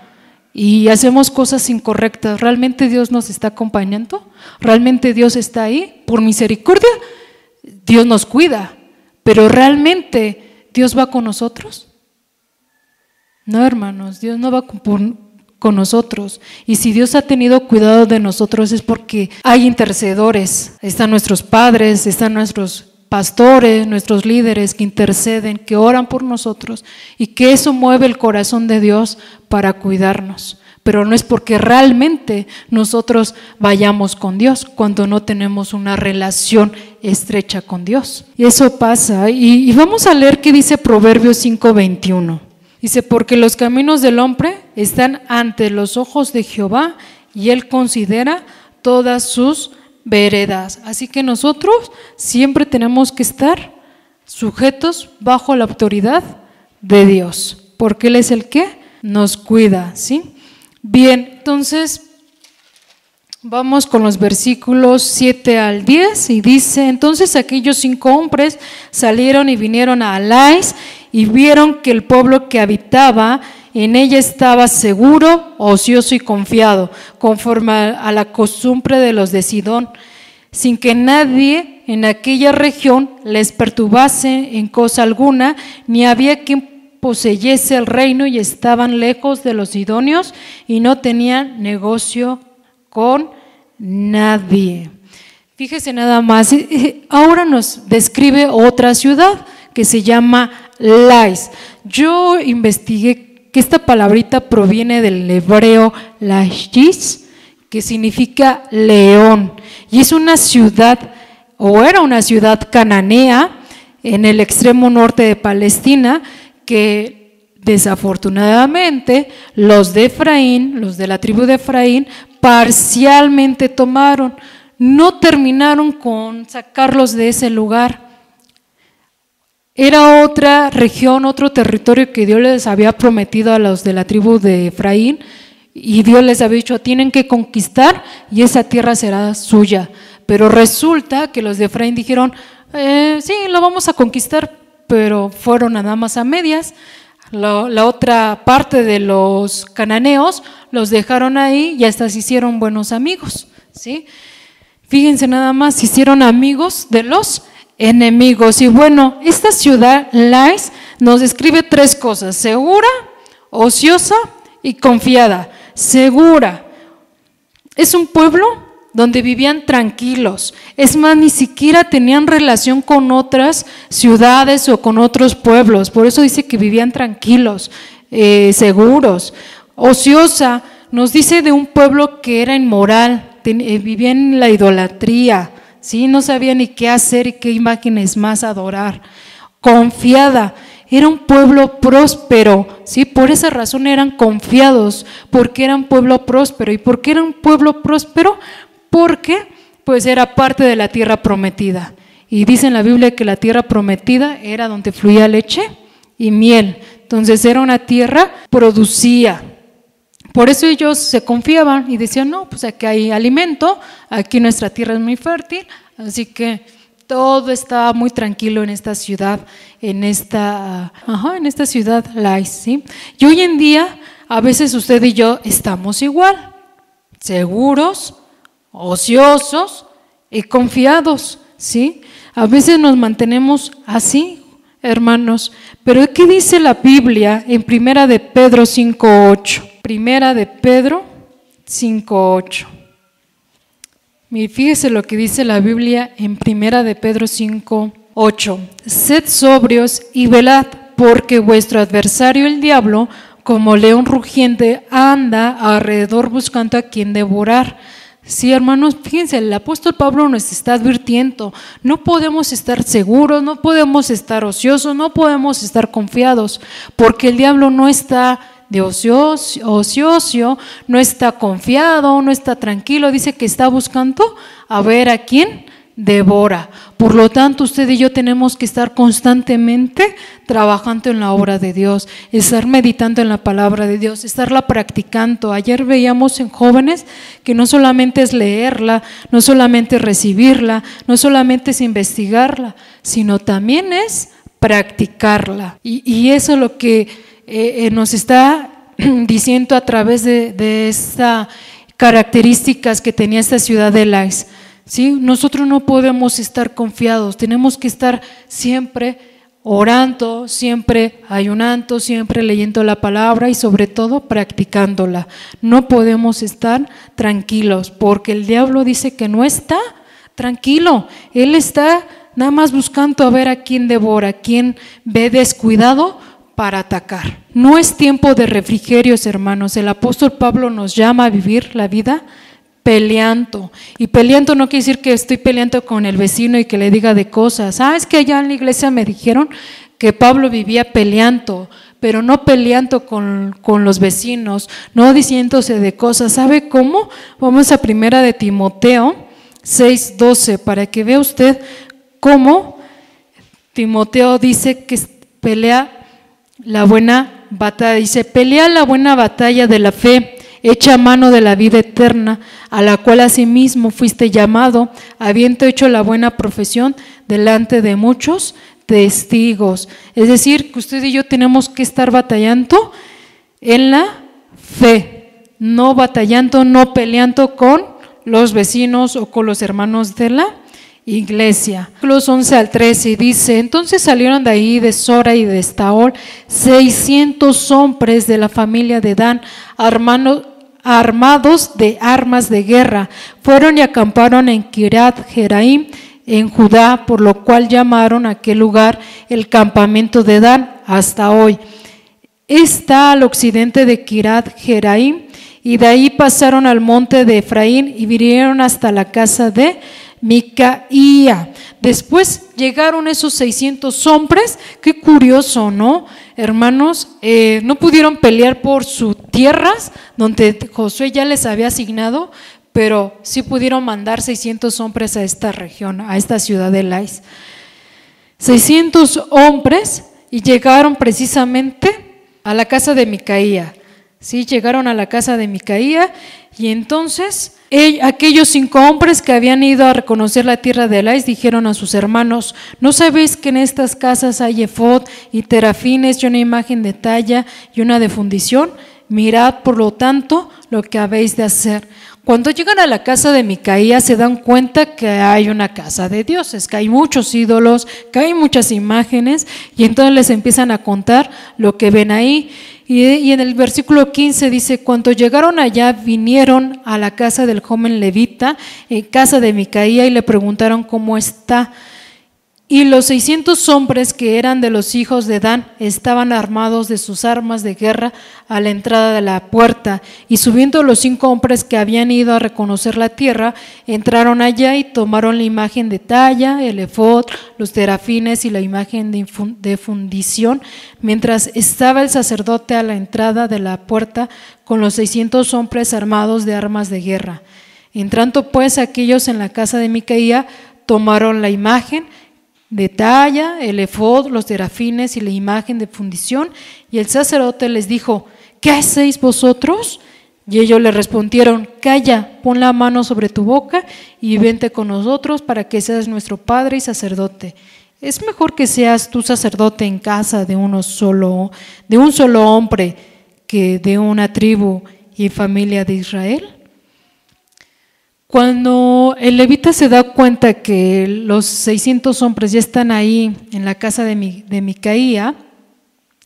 y hacemos cosas incorrectas. ¿Realmente Dios nos está acompañando? ¿Realmente Dios está ahí? Por misericordia, Dios nos cuida, pero ¿realmente Dios va con nosotros? No, hermanos, Dios no va con nosotros. Y si Dios ha tenido cuidado de nosotros es porque hay intercedores. Están nuestros padres, están nuestros pastores, nuestros líderes que interceden, que oran por nosotros, y que eso mueve el corazón de Dios para cuidarnos, pero no es porque realmente nosotros vayamos con Dios cuando no tenemos una relación estrecha con Dios. Y eso pasa. Y vamos a leer qué dice Proverbios 5:21. Dice, porque los caminos del hombre están ante los ojos de Jehová y Él considera todas sus veredas. Así que nosotros siempre tenemos que estar sujetos bajo la autoridad de Dios, porque Él es el que nos cuida, ¿sí? Bien, entonces vamos con los versículos 7 al 10 y dice, entonces aquellos 5 hombres salieron y vinieron a Lais y vieron que el pueblo que habitaba en ella estaba seguro, ocioso y confiado, conforme a la costumbre de los de Sidón, sin que nadie en aquella región les perturbase en cosa alguna, ni había quien poseyese el reino, y estaban lejos de los sidonios y no tenían negocio con nadie. Fíjese nada más, ahora nos describe otra ciudad que se llama Lais. Yo investigué que esta palabrita proviene del hebreo Laish, que significa león, y es una ciudad, o era una ciudad cananea en el extremo norte de Palestina, que desafortunadamente los de Efraín, los de la tribu de Efraín, parcialmente tomaron, no terminaron con sacarlos de ese lugar. Era otra región, otro territorio que Dios les había prometido a los de la tribu de Efraín, y Dios les había dicho, tienen que conquistar y esa tierra será suya. Pero resulta que los de Efraín dijeron, sí, lo vamos a conquistar, pero fueron nada más a medias. La otra parte de los cananeos los dejaron ahí y hasta se hicieron buenos amigos, ¿sí? Fíjense nada más, se hicieron amigos de los enemigos. Y bueno, esta ciudad, Lais, nos describe 3 cosas: segura, ociosa y confiada. Segura. Es un pueblo donde vivían tranquilos. Es más, ni siquiera tenían relación con otras ciudades o con otros pueblos. Por eso dice que vivían tranquilos, seguros. Ociosa nos dice de un pueblo que era inmoral, vivía en la idolatría, ¿sí? No sabía ni qué hacer y qué imágenes más adorar. Confiada. Era un pueblo próspero, ¿sí? Por esa razón eran confiados, porque era un pueblo próspero. ¿Y por qué era un pueblo próspero? Porque pues era parte de la tierra prometida. Y dice en la Biblia que la tierra prometida era donde fluía leche y miel. Entonces era una tierra producía. Por eso ellos se confiaban y decían, no, pues aquí hay alimento, aquí nuestra tierra es muy fértil, así que todo estaba muy tranquilo en esta ciudad, en esta ciudad Lais, ¿sí? Y hoy en día, a veces usted y yo estamos igual, seguros, ociosos y confiados, ¿sí? A veces nos mantenemos así, hermanos. Pero ¿qué dice la Biblia en Primera de Pedro 5:8? Primera de Pedro 5:8. Fíjese lo que dice la Biblia en Primera de Pedro 5:8. Sed sobrios y velad, porque vuestro adversario el diablo, como león rugiente, anda alrededor buscando a quien devorar. Sí, hermanos, fíjense, el apóstol Pablo nos está advirtiendo, no podemos estar seguros, no podemos estar ociosos, no podemos estar confiados, porque el diablo no está de ocioso, no está confiado, no está tranquilo, dice que está buscando a ver a quién devora. Por lo tanto, usted y yo tenemos que estar constantemente trabajando en la obra de Dios, estar meditando en la palabra de Dios, estarla practicando. Ayer veíamos en jóvenes que no solamente es leerla, no solamente es recibirla, no solamente es investigarla, sino también es practicarla. Y eso es lo que nos está diciendo a través de estas características que tenía esta ciudad de Lais. ¿Sí? Nosotros no podemos estar confiados, tenemos que estar siempre orando, siempre ayunando, siempre leyendo la palabra y sobre todo practicándola. No podemos estar tranquilos porque el diablo dice que no está tranquilo, él está nada más buscando a ver a quién devora, a quién ve descuidado para atacar. No es tiempo de refrigerios, hermanos. El apóstol Pablo nos llama a vivir la vida peleando. Y peleando no quiere decir que estoy peleando con el vecino y que le diga de cosas. Es que allá en la iglesia me dijeron que Pablo vivía peleando, pero no peleando con los vecinos, no diciéndose de cosas. ¿Sabe cómo? Vamos a 1 de Timoteo 6:12 para que vea usted cómo Timoteo dice que pelea la buena batalla. Dice, pelea la buena batalla de la fe, echa mano de la vida eterna, a la cual asimismo fuiste llamado, habiendo hecho la buena profesión delante de muchos testigos. Es decir, que usted y yo tenemos que estar batallando en la fe, no batallando, no peleando con los vecinos o con los hermanos de la iglesia. Versículos 11 al 13 dice, entonces salieron de ahí de Sora y de Estaol 600 hombres de la familia de Dan, armados de armas de guerra. Fueron y acamparon en Kiriat Jeraim, en Judá, por lo cual llamaron a aquel lugar el campamento de Dan hasta hoy. Está al occidente de Kiriat Jeraim, y de ahí pasaron al monte de Efraín y vinieron hasta la casa de Micaía. Después llegaron esos 600 hombres. Qué curioso, ¿no? Hermanos, no pudieron pelear por sus tierras donde Josué ya les había asignado, pero sí pudieron mandar 600 hombres a esta región, a esta ciudad de Lais. 600 hombres y llegaron precisamente a la casa de Micaía. Sí, llegaron a la casa de Micaía y entonces aquellos 5 hombres que habían ido a reconocer la tierra de Lais dijeron a sus hermanos, ¿no sabéis que en estas casas hay efod y terafines y una imagen de talla y una de fundición? Mirad por lo tanto lo que habéis de hacer. Cuando llegan a la casa de Micaía se dan cuenta que hay una casa de dioses, que hay muchos ídolos, que hay muchas imágenes, y entonces les empiezan a contar lo que ven ahí. Y en el versículo 15 dice, cuando llegaron allá vinieron a la casa del joven levita, en casa de Micaía, y le preguntaron cómo está. Y los 600 hombres que eran de los hijos de Dan estaban armados de sus armas de guerra a la entrada de la puerta. Y subiendo los 5 hombres que habían ido a reconocer la tierra, entraron allá y tomaron la imagen de talla, el efod, los terafines y la imagen de fundición, mientras estaba el sacerdote a la entrada de la puerta con los 600 hombres armados de armas de guerra. Entrando pues aquellos en la casa de Micaía, tomaron la imagen de talla, el efod, los terafines y la imagen de fundición, y el sacerdote les dijo, ¿qué hacéis vosotros? Y ellos le respondieron, calla, pon la mano sobre tu boca y vente con nosotros para que seas nuestro padre y sacerdote. Es mejor que seas tú sacerdote en casa de un solo hombre que de una tribu y familia de Israel. Cuando el levita se da cuenta que los 600 hombres ya están ahí en la casa de Micaía,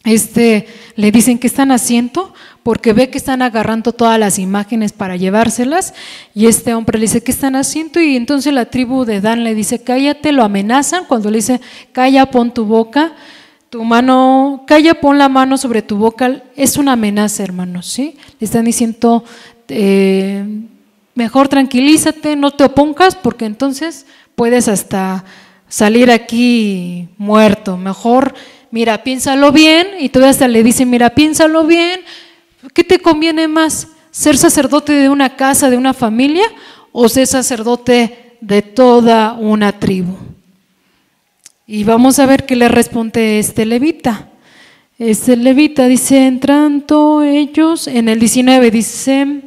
le dicen que están haciendo, porque ve que están agarrando todas las imágenes para llevárselas, y este hombre le dice, ¿qué están haciendo? Y entonces la tribu de Dan le dice, cállate, lo amenazan cuando le dice, calla, pon tu boca, tu mano, calla, pon la mano sobre tu boca. Es una amenaza, hermanos, ¿sí? Le están diciendo, mejor tranquilízate, no te opongas, porque entonces puedes hasta salir aquí muerto. Mejor, mira, piénsalo bien. Y todavía hasta le dice, mira, piénsalo bien. ¿Qué te conviene más? ¿Ser sacerdote de una casa, de una familia, o ser sacerdote de toda una tribu? Y vamos a ver qué le responde este levita. Este levita dice, entrando ellos, en el 19 dice,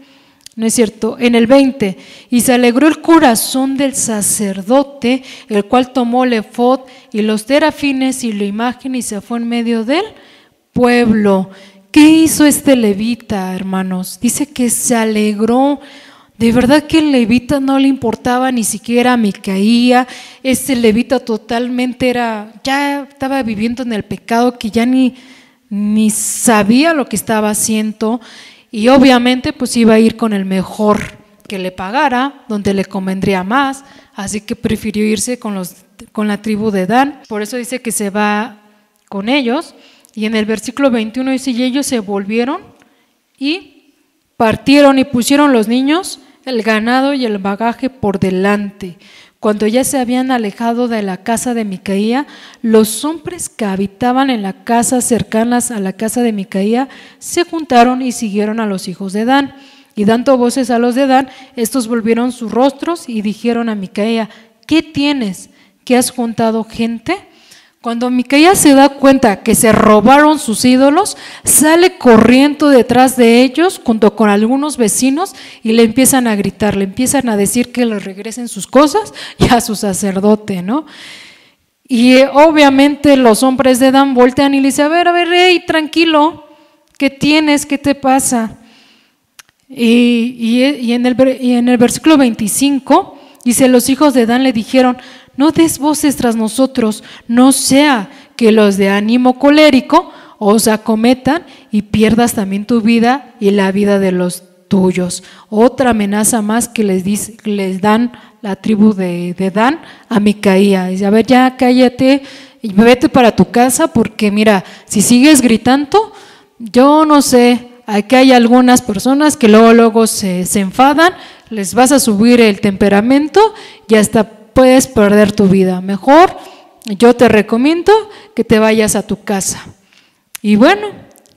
no es cierto, en el 20, y se alegró el corazón del sacerdote, el cual tomó el efod y los terafines y la imagen y se fue en medio del pueblo. ¿Qué hizo este levita, hermanos? Dice que se alegró. De verdad que el levita no le importaba ni siquiera a Micaía. Este levita totalmente ya estaba viviendo en el pecado, que ya ni sabía lo que estaba haciendo. Y obviamente pues iba a ir con el mejor que le pagara, donde le convendría más, así que prefirió irse con la tribu de Dan. Por eso dice que se va con ellos Y en el versículo 21 dice, y ellos se volvieron y partieron y pusieron los niños, el ganado y el bagaje por delante. Cuando ya se habían alejado de la casa de Micaía, los hombres que habitaban en la casa cercanas a la casa de Micaía se juntaron y siguieron a los hijos de Dan. Y dando voces a los de Dan, estos volvieron sus rostros y dijeron a Micaía, ¿qué tienes? ¿Que has juntado gente? Cuando Micaía se da cuenta que se robaron sus ídolos, sale corriendo detrás de ellos junto con algunos vecinos y le empiezan a gritar, le empiezan a decir que le regresen sus cosas y a su sacerdote, ¿no? Y obviamente los hombres de Dan voltean y le dicen, a ver, hey, tranquilo, ¿qué tienes? ¿Qué te pasa? Y en el versículo 25 dice, los hijos de Dan le dijeron, no des voces tras nosotros, no sea que los de ánimo colérico os acometan y pierdas también tu vida y la vida de los tuyos. Otra amenaza más que les dan la tribu de Dan a Micaía. Dice, a ver, ya cállate y vete para tu casa porque mira, si sigues gritando, yo no sé, aquí hay algunas personas que luego se enfadan, les vas a subir el temperamento y hasta puedes perder tu vida. Mejor yo te recomiendo que te vayas a tu casa. Y bueno,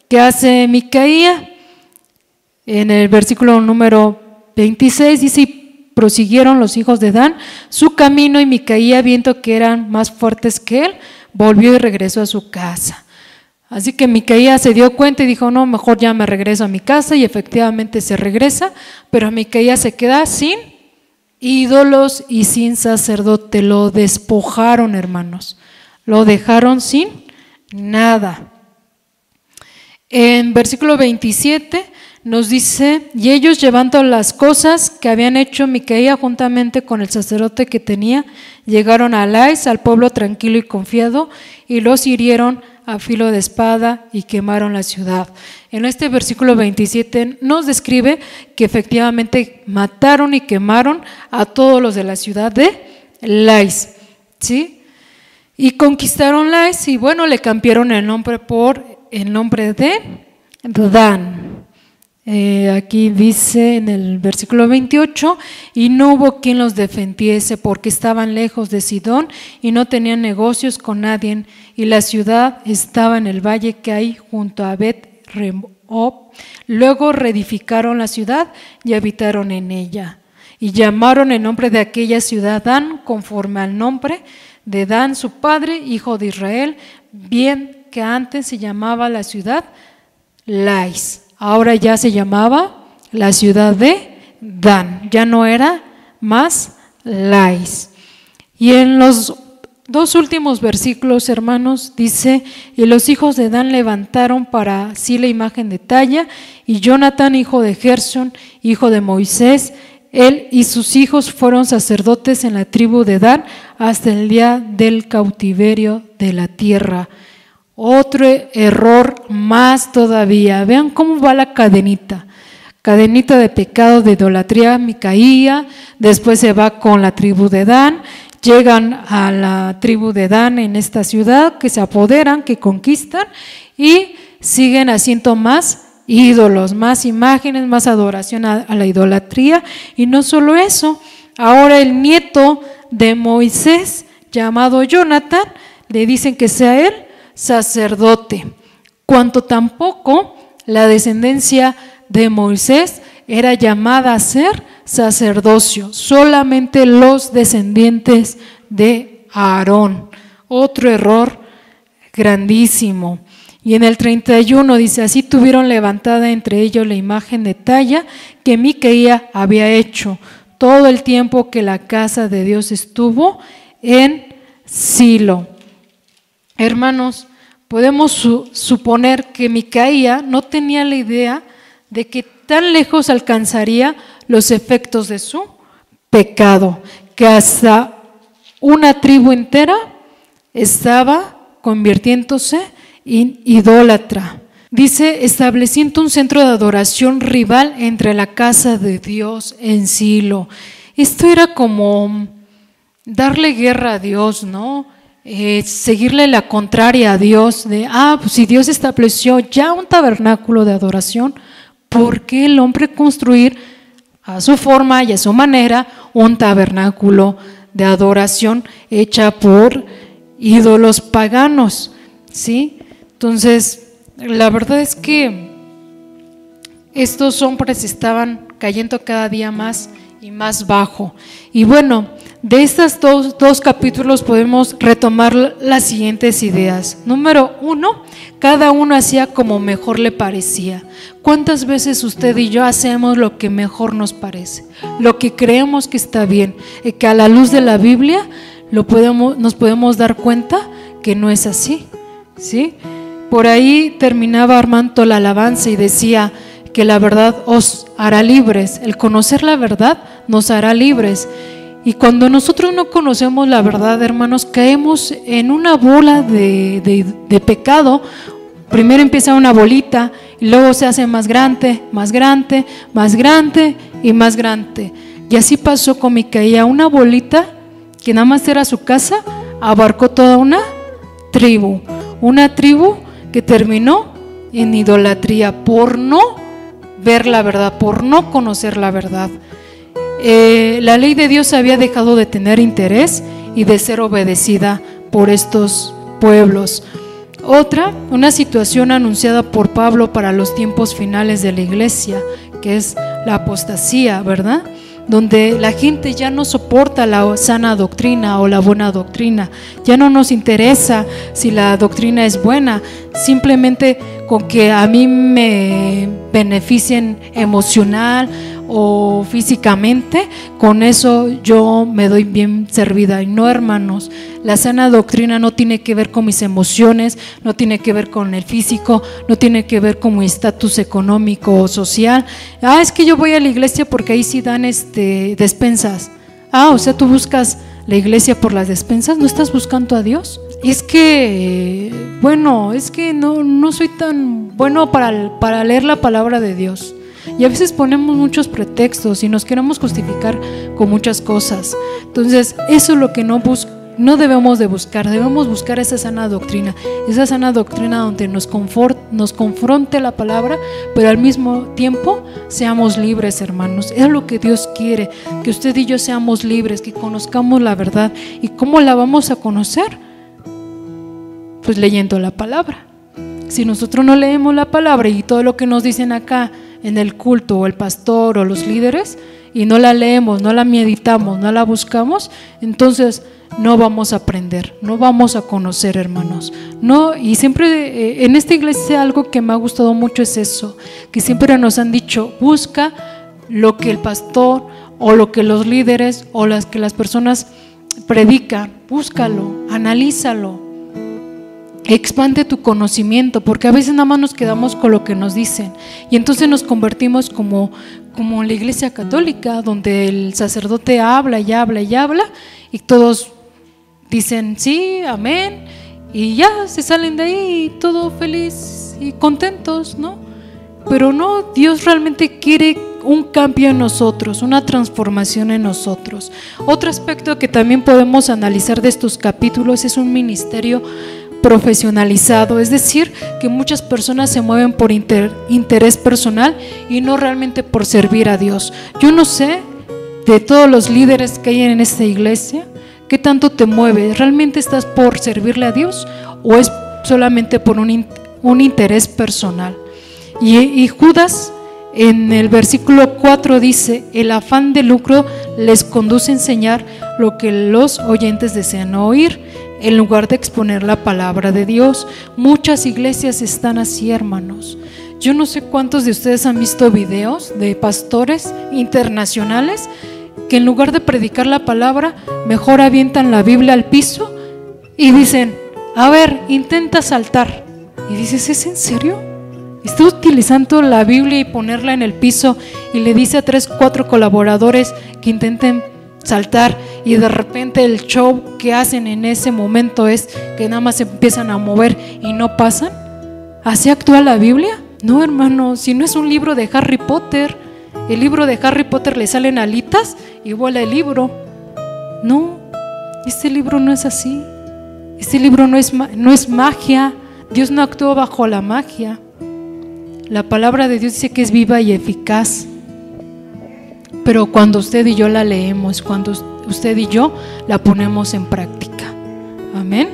¿qué hace Micaía? En el versículo número 26 dice, y prosiguieron los hijos de Dan su camino y Micaía, viendo que eran más fuertes que él, volvió y regresó a su casa. Así que Micaía se dio cuenta y dijo, no, mejor ya me regreso a mi casa, y efectivamente se regresa, pero Micaía se queda sin ídolos y sin sacerdote. Lo despojaron, hermanos, lo dejaron sin nada. En versículo 27 nos dice, y ellos llevando las cosas que habían hecho Micaía juntamente con el sacerdote que tenía, llegaron a Lais, al pueblo tranquilo y confiado, y los hirieron a filo de espada y quemaron la ciudad. En este versículo 27 nos describe que efectivamente mataron y quemaron a todos los de la ciudad de Lais, ¿sí? Y conquistaron Lais y bueno, le cambiaron el nombre por el nombre de Dan. Aquí dice en el versículo 28, y no hubo quien los defendiese porque estaban lejos de Sidón y no tenían negocios con nadie, y la ciudad estaba en el valle que hay junto a Bet-Rehob. Luego reedificaron la ciudad y habitaron en ella, y llamaron el nombre de aquella ciudad Dan, conforme al nombre de Dan su padre, hijo de Israel, bien que antes se llamaba la ciudad Lais. Ahora ya se llamaba la ciudad de Dan, ya no era más Lais. Y en los dos últimos versículos, hermanos, dice, y los hijos de Dan levantaron para sí la imagen de talla, y Jonatán, hijo de Gerson, hijo de Moisés, él y sus hijos fueron sacerdotes en la tribu de Dan hasta el día del cautiverio de la tierra. Otro error más todavía. Vean cómo va la cadenita de pecado, de idolatría, Micaía, después se va con la tribu de Dan, llegan a la tribu de Dan en esta ciudad, que se apoderan, que conquistan y siguen haciendo más ídolos, más imágenes, más adoración a la idolatría. Y no solo eso, ahora el nieto de Moisés, llamado Jonatán, le dicen que sea él sacerdote, cuanto tampoco la descendencia de Moisés era llamada a ser sacerdocio, solamente los descendientes de Aarón. Otro error grandísimo. Y en el 31 dice, así tuvieron levantada entre ellos la imagen de talla que Micaía había hecho todo el tiempo que la casa de Dios estuvo en Silo. Hermanos, podemos suponer que Micaía no tenía la idea de que tan lejos alcanzaría los efectos de su pecado, que hasta una tribu entera estaba convirtiéndose en idólatra. Dice, estableciendo un centro de adoración rival entre la casa de Dios en Silo. Esto era como darle guerra a Dios, ¿no? seguirle la contraria a Dios, de, pues si Dios estableció ya un tabernáculo de adoración, ¿por qué el hombre construir a su forma y a su manera un tabernáculo de adoración hecha por ídolos paganos? ¿Sí? Entonces, la verdad es que estos hombres estaban cayendo cada día más y más bajo. Y bueno, de estos dos capítulos podemos retomar las siguientes ideas. Número 1, cada uno hacía como mejor le parecía. ¿Cuántas veces usted y yo hacemos lo que mejor nos parece? Lo que creemos que está bien, y que a la luz de la Biblia nos podemos dar cuenta que no es así, ¿sí? Por ahí terminaba Armando la alabanza y decía que la verdad os hará libres. El conocer la verdad nos hará libres. Y cuando nosotros no conocemos la verdad, hermanos, caemos en una bola de pecado. Primero empieza una bolita y luego se hace más grande, más grande, más grande y más grande. Y así pasó con Micaía, una bolita que nada más era su casa, abarcó toda una tribu que terminó en idolatría por no ver la verdad, por no conocer la verdad. La ley de Dios había dejado de tener interés y de ser obedecida por estos pueblos. Una situación anunciada por Pablo para los tiempos finales de la iglesia, que es la apostasía, ¿verdad? Donde la gente ya no soporta la sana doctrina o la buena doctrina, ya no nos interesa si la doctrina es buena, simplemente con que a mí me beneficien emocional o físicamente, con eso yo me doy bien servida. Y no, hermanos, la sana doctrina no tiene que ver con mis emociones, no tiene que ver con el físico, no tiene que ver con mi estatus económico o social. Es que yo voy a la iglesia porque ahí sí dan despensas. O sea, tú buscas la iglesia por las despensas, ¿no estás buscando a Dios? Es que, no soy tan bueno para leer la palabra de Dios. Y a veces ponemos muchos pretextos y nos queremos justificar con muchas cosas. Entonces, eso es lo que no debemos de buscar. Debemos buscar esa sana doctrina donde nos confronte la palabra, pero al mismo tiempo seamos libres, hermanos. Es lo que Dios quiere, que usted y yo seamos libres, que conozcamos la verdad. ¿Y cómo la vamos a conocer? Pues leyendo la palabra. Si nosotros no leemos la palabra y todo lo que nos dicen acá en el culto, o el pastor o los líderes, y no la leemos, no la meditamos, no la buscamos, entonces no vamos a aprender, no vamos a conocer, hermanos. Y siempre en esta iglesia algo que me ha gustado mucho es eso, que siempre nos han dicho: busca lo que el pastor o lo que los líderes o las que las personas predican, búscalo, analízalo. Expande tu conocimiento, porque a veces nada más nos quedamos con lo que nos dicen y entonces nos convertimos como la iglesia católica, donde el sacerdote habla y habla y habla y todos dicen sí, amén, y ya se salen de ahí todo feliz y contentos, ¿no? Pero no, Dios realmente quiere un cambio en nosotros, una transformación en nosotros. Otro aspecto que también podemos analizar de estos capítulos es un ministerio profesionalizado, es decir, que muchas personas se mueven por interés personal y no realmente por servir a Dios. Yo no sé, de todos los líderes que hay en esta iglesia, ¿qué tanto te mueve? ¿Realmente estás por servirle a Dios o es solamente por un interés personal? Y Judas en el versículo 4 dice: el afán de lucro les conduce a enseñar lo que los oyentes desean oír, en lugar de exponer la palabra de Dios. Muchas iglesias están así, hermanos. Yo no sé cuántos de ustedes han visto videos de pastores internacionales que en lugar de predicar la palabra, mejor avientan la Biblia al piso y dicen: a ver, intenta saltar. Y dices: ¿es en serio? Está utilizando la Biblia y ponerla en el piso y le dice a 3, 4 colaboradores que intenten saltar, y de repente el show que hacen en ese momento es que nada más se empiezan a mover y no pasan. ¿Así actúa la Biblia? No, hermano, si no es un libro de Harry Potter. El libro de Harry Potter le salen alitas y vuela el libro. No, este libro no es así. Este libro no es magia. Dios no actuó bajo la magia. La palabra de Dios dice que es viva y eficaz. Pero cuando usted y yo la leemos, cuando usted y yo la ponemos en práctica, amén,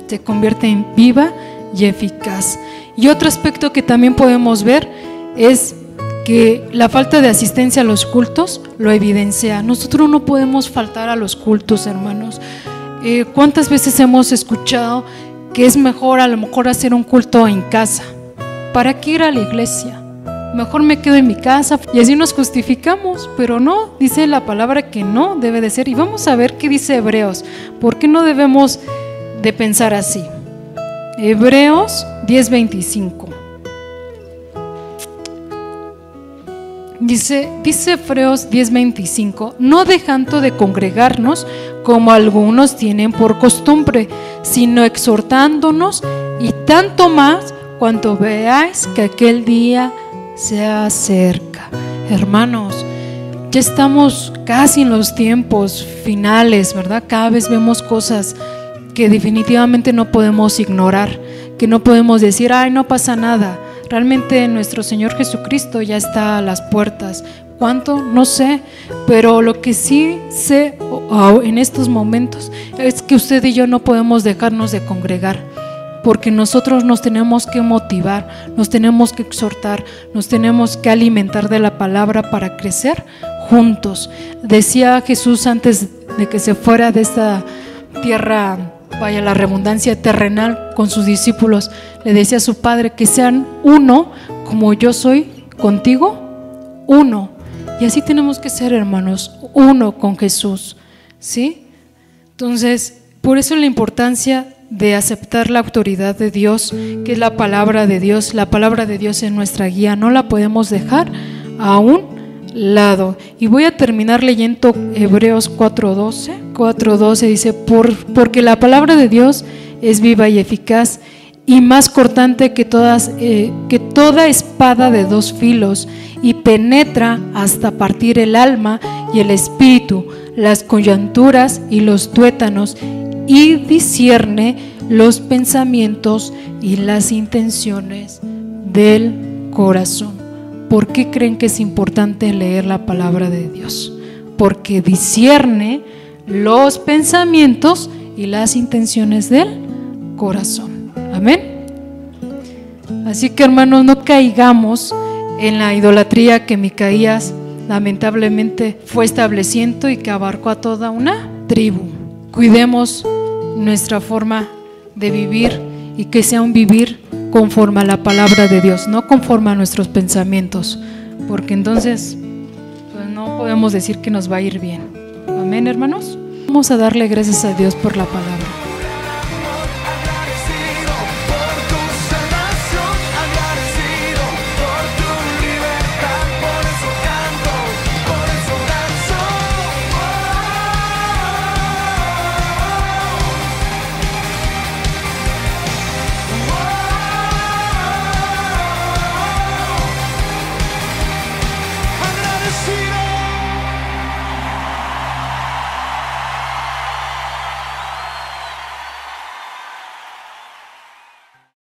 se convierte en viva y eficaz. Y otro aspecto que también podemos ver es que la falta de asistencia a los cultos lo evidencia. Nosotros no podemos faltar a los cultos, hermanos. ¿Cuántas veces hemos escuchado que es mejor a lo mejor hacer un culto en casa? ¿Para qué ir a la iglesia? Mejor me quedo en mi casa, y así nos justificamos, pero no, dice la palabra que no debe de ser. Y vamos a ver qué dice Hebreos. ¿Por qué no debemos de pensar así? Hebreos 10:25. Dice Hebreos 10:25: no dejando de congregarnos como algunos tienen por costumbre, sino exhortándonos, y tanto más cuanto veáis que aquel día se acerca. Hermanos, ya estamos casi en los tiempos finales, ¿verdad? Cada vez vemos cosas que definitivamente no podemos ignorar, que no podemos decir, ay, no pasa nada. Realmente nuestro Señor Jesucristo ya está a las puertas. ¿Cuánto? No sé, pero lo que sí sé en estos momentos es que usted y yo no podemos dejarnos de congregar, porque nosotros nos tenemos que motivar, nos tenemos que exhortar, nos tenemos que alimentar de la palabra para crecer juntos. Decía Jesús antes de que se fuera de esta tierra, vaya la redundancia, terrenal, con sus discípulos, le decía a su Padre que sean uno como yo soy contigo, uno. Y así tenemos que ser, hermanos, uno con Jesús, ¿sí? Entonces, por eso la importancia de aceptar la autoridad de Dios, que es la palabra de Dios. La palabra de Dios es nuestra guía, no la podemos dejar a un lado. Y voy a terminar leyendo Hebreos 4:12 dice, porque la palabra de Dios es viva y eficaz y más cortante que toda espada de dos filos, y penetra hasta partir el alma y el espíritu, las coyunturas y los tuétanos, y discierne los pensamientos y las intenciones del corazón. ¿Por qué creen que es importante leer la palabra de Dios? Porque discierne los pensamientos y las intenciones del corazón. Amén. Así que, hermanos, no caigamos en la idolatría que Micaías lamentablemente fue estableciendo y que abarcó a toda una tribu. Cuidemos nuestra forma de vivir, y que sea un vivir conforme a la palabra de Dios, no conforme a nuestros pensamientos, porque entonces pues no podemos decir que nos va a ir bien. Amén, hermanos. Vamos a darle gracias a Dios por la palabra.